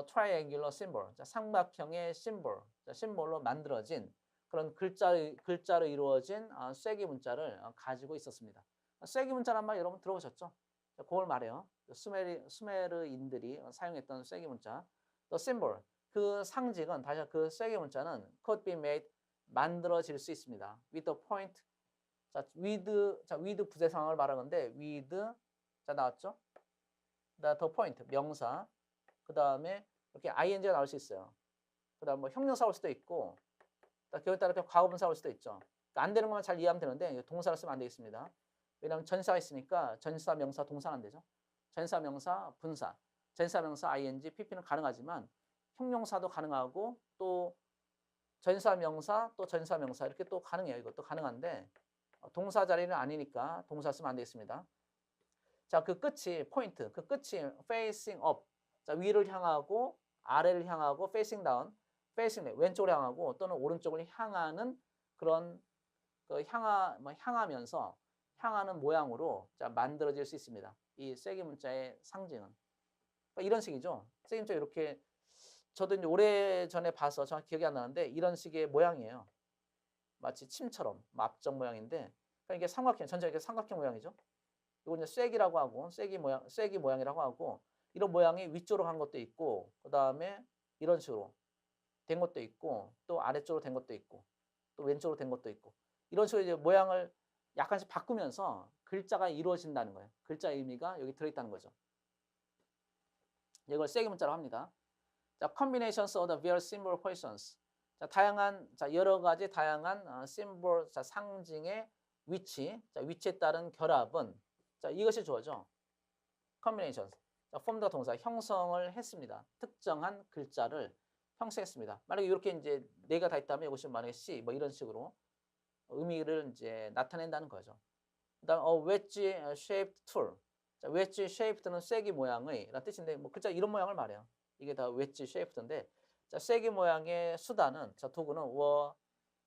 triangular symbol 자, 삼각형의 심볼 자, 심볼로 만들어진 그런 글자로 이루어진 쐐기 문자를 가지고 있었습니다. 쐐기 문자란 말 여러분 들어보셨죠? 자, 그걸 말해요. 수메르인들이 사용했던 쐐기 문자. The symbol 그 상징은 다시 그 쐐기 문자는 could be made 만들어질 수 있습니다. with the point 자, with 부재 상황을 말하는데 with 자 나왔죠? the point 명사 그 다음에 이렇게 ing가 나올 수 있어요. 그 다음 뭐 형용사 올 수도 있고 그에 따라 과거분사 올 수도 있죠. 그러니까 안 되는 것만 잘 이해하면 되는데 동사를 쓰면 안 되겠습니다. 왜냐하면 전사가 있으니까 전사, 명사, 동사는 안 되죠. 전사, 명사, 분사, 전사, 명사, ing, pp는 가능하지만 형용사도 가능하고 또 전사, 명사, 또 전사, 명사 이렇게 또 가능해요. 이것도 가능한데 동사 자리는 아니니까 동사 쓰면 안 되겠습니다. 자, 그 끝이 포인트, 그 끝이 facing up, 자, 위를 향하고 아래를 향하고 facing down, facing 왼쪽으로 향하고 또는 오른쪽을 향하는 그런 향하면서 향하는 모양으로 자, 만들어질 수 있습니다. 이 쐐기 문자의 상징은 그러니까 이런 식이죠. 쐐기 문자 이렇게 저도 이제 오래전에 봐서 정확히 기억이 안 나는데 이런 식의 모양이에요. 마치 침처럼 앞쪽 모양인데 그러니까 이게 삼각형 전체가 삼각형 모양이죠. 이거 이제 쐐기라고 하고 쐐기 모양이라고 하고 이런 모양이 위쪽으로 간 것도 있고 그 다음에 이런 식으로 된 것도 있고 또 아래쪽으로 된 것도 있고 또 왼쪽으로 된 것도 있고 이런 식으로 이제 모양을 약간씩 바꾸면서 글자가 이루어진다는 거예요. 글자의 의미가 여기 들어있다는 거죠. 이걸 쐐기 문자로 합니다. 자, combinations of the various symbol positions. 자, 여러 가지 다양한 symbol, 자, 상징의 위치, 자, 위치에 따른 결합은 자, 이것이 주어져. combinations. 자, 폼과 동사 형성을 했습니다. 특정한 글자를 형성했습니다. 만약에 이렇게 이제 네가 다 있다면 이것이 만약에 C 뭐 이런 식으로 의미를 이제 나타낸다는 거죠. 그다음 wedge shaped tool. 자, wedge shaped는 쐐기 모양의 라는 뜻인데 뭐 글자 이런 모양을 말해요. 이게 다 wedge shaped인데 자, 쐐기 모양의 수단은 자, 도구는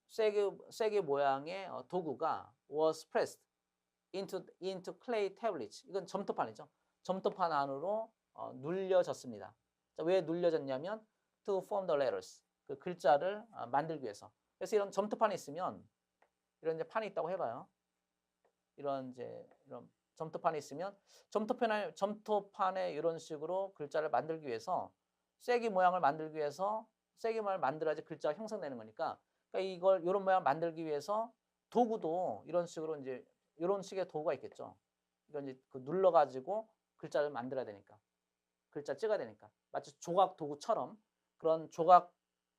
쐐기 모양의 도구가 was pressed into clay tablets. 이건 점토판이죠. 점토판 안으로 눌려졌습니다. 자, 왜 눌려졌냐면 to form the letters. 그 글자를 만들기 위해서. 그래서 이런 점토판이 있으면 이런 이제 판이 있다고 해봐요. 이런 점토판이 있으면 점토판에 이런 식으로 글자를 만들기 위해서 쐐기 모양을 만들기 위해서 쐐기 모양을 만들어야지 글자가 형성되는 거니까 그러니까 이런 모양 만들기 위해서 도구도 이런 식으로 이제 이런 식의 도구가 있겠죠. 이건 이제 그 눌러가지고 글자를 만들어야 되니까 글자 찍어야 되니까 마치 조각 도구처럼 그런 조각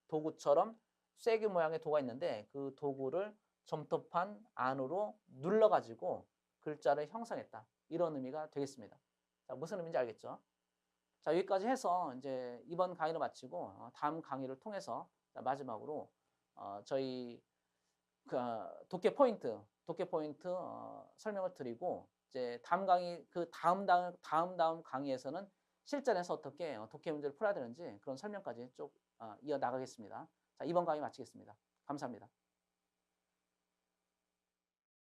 도구처럼 쐐기 모양의 도구가 있는데 그 도구를 점토판 안으로 눌러가지고 글자를 형성했다. 이런 의미가 되겠습니다. 자, 무슨 의미인지 알겠죠? 자, 여기까지 해서 이제 이번 강의를 마치고 다음 강의를 통해서 마지막으로 저희 그 독해 포인트 설명을 드리고 이제 다음 강의 그 다음 강의에서는 실전에서 어떻게 독해 문제를 풀어야 되는지 그런 설명까지 쭉 이어 나가겠습니다. 자, 이번 강의 마치겠습니다. 감사합니다.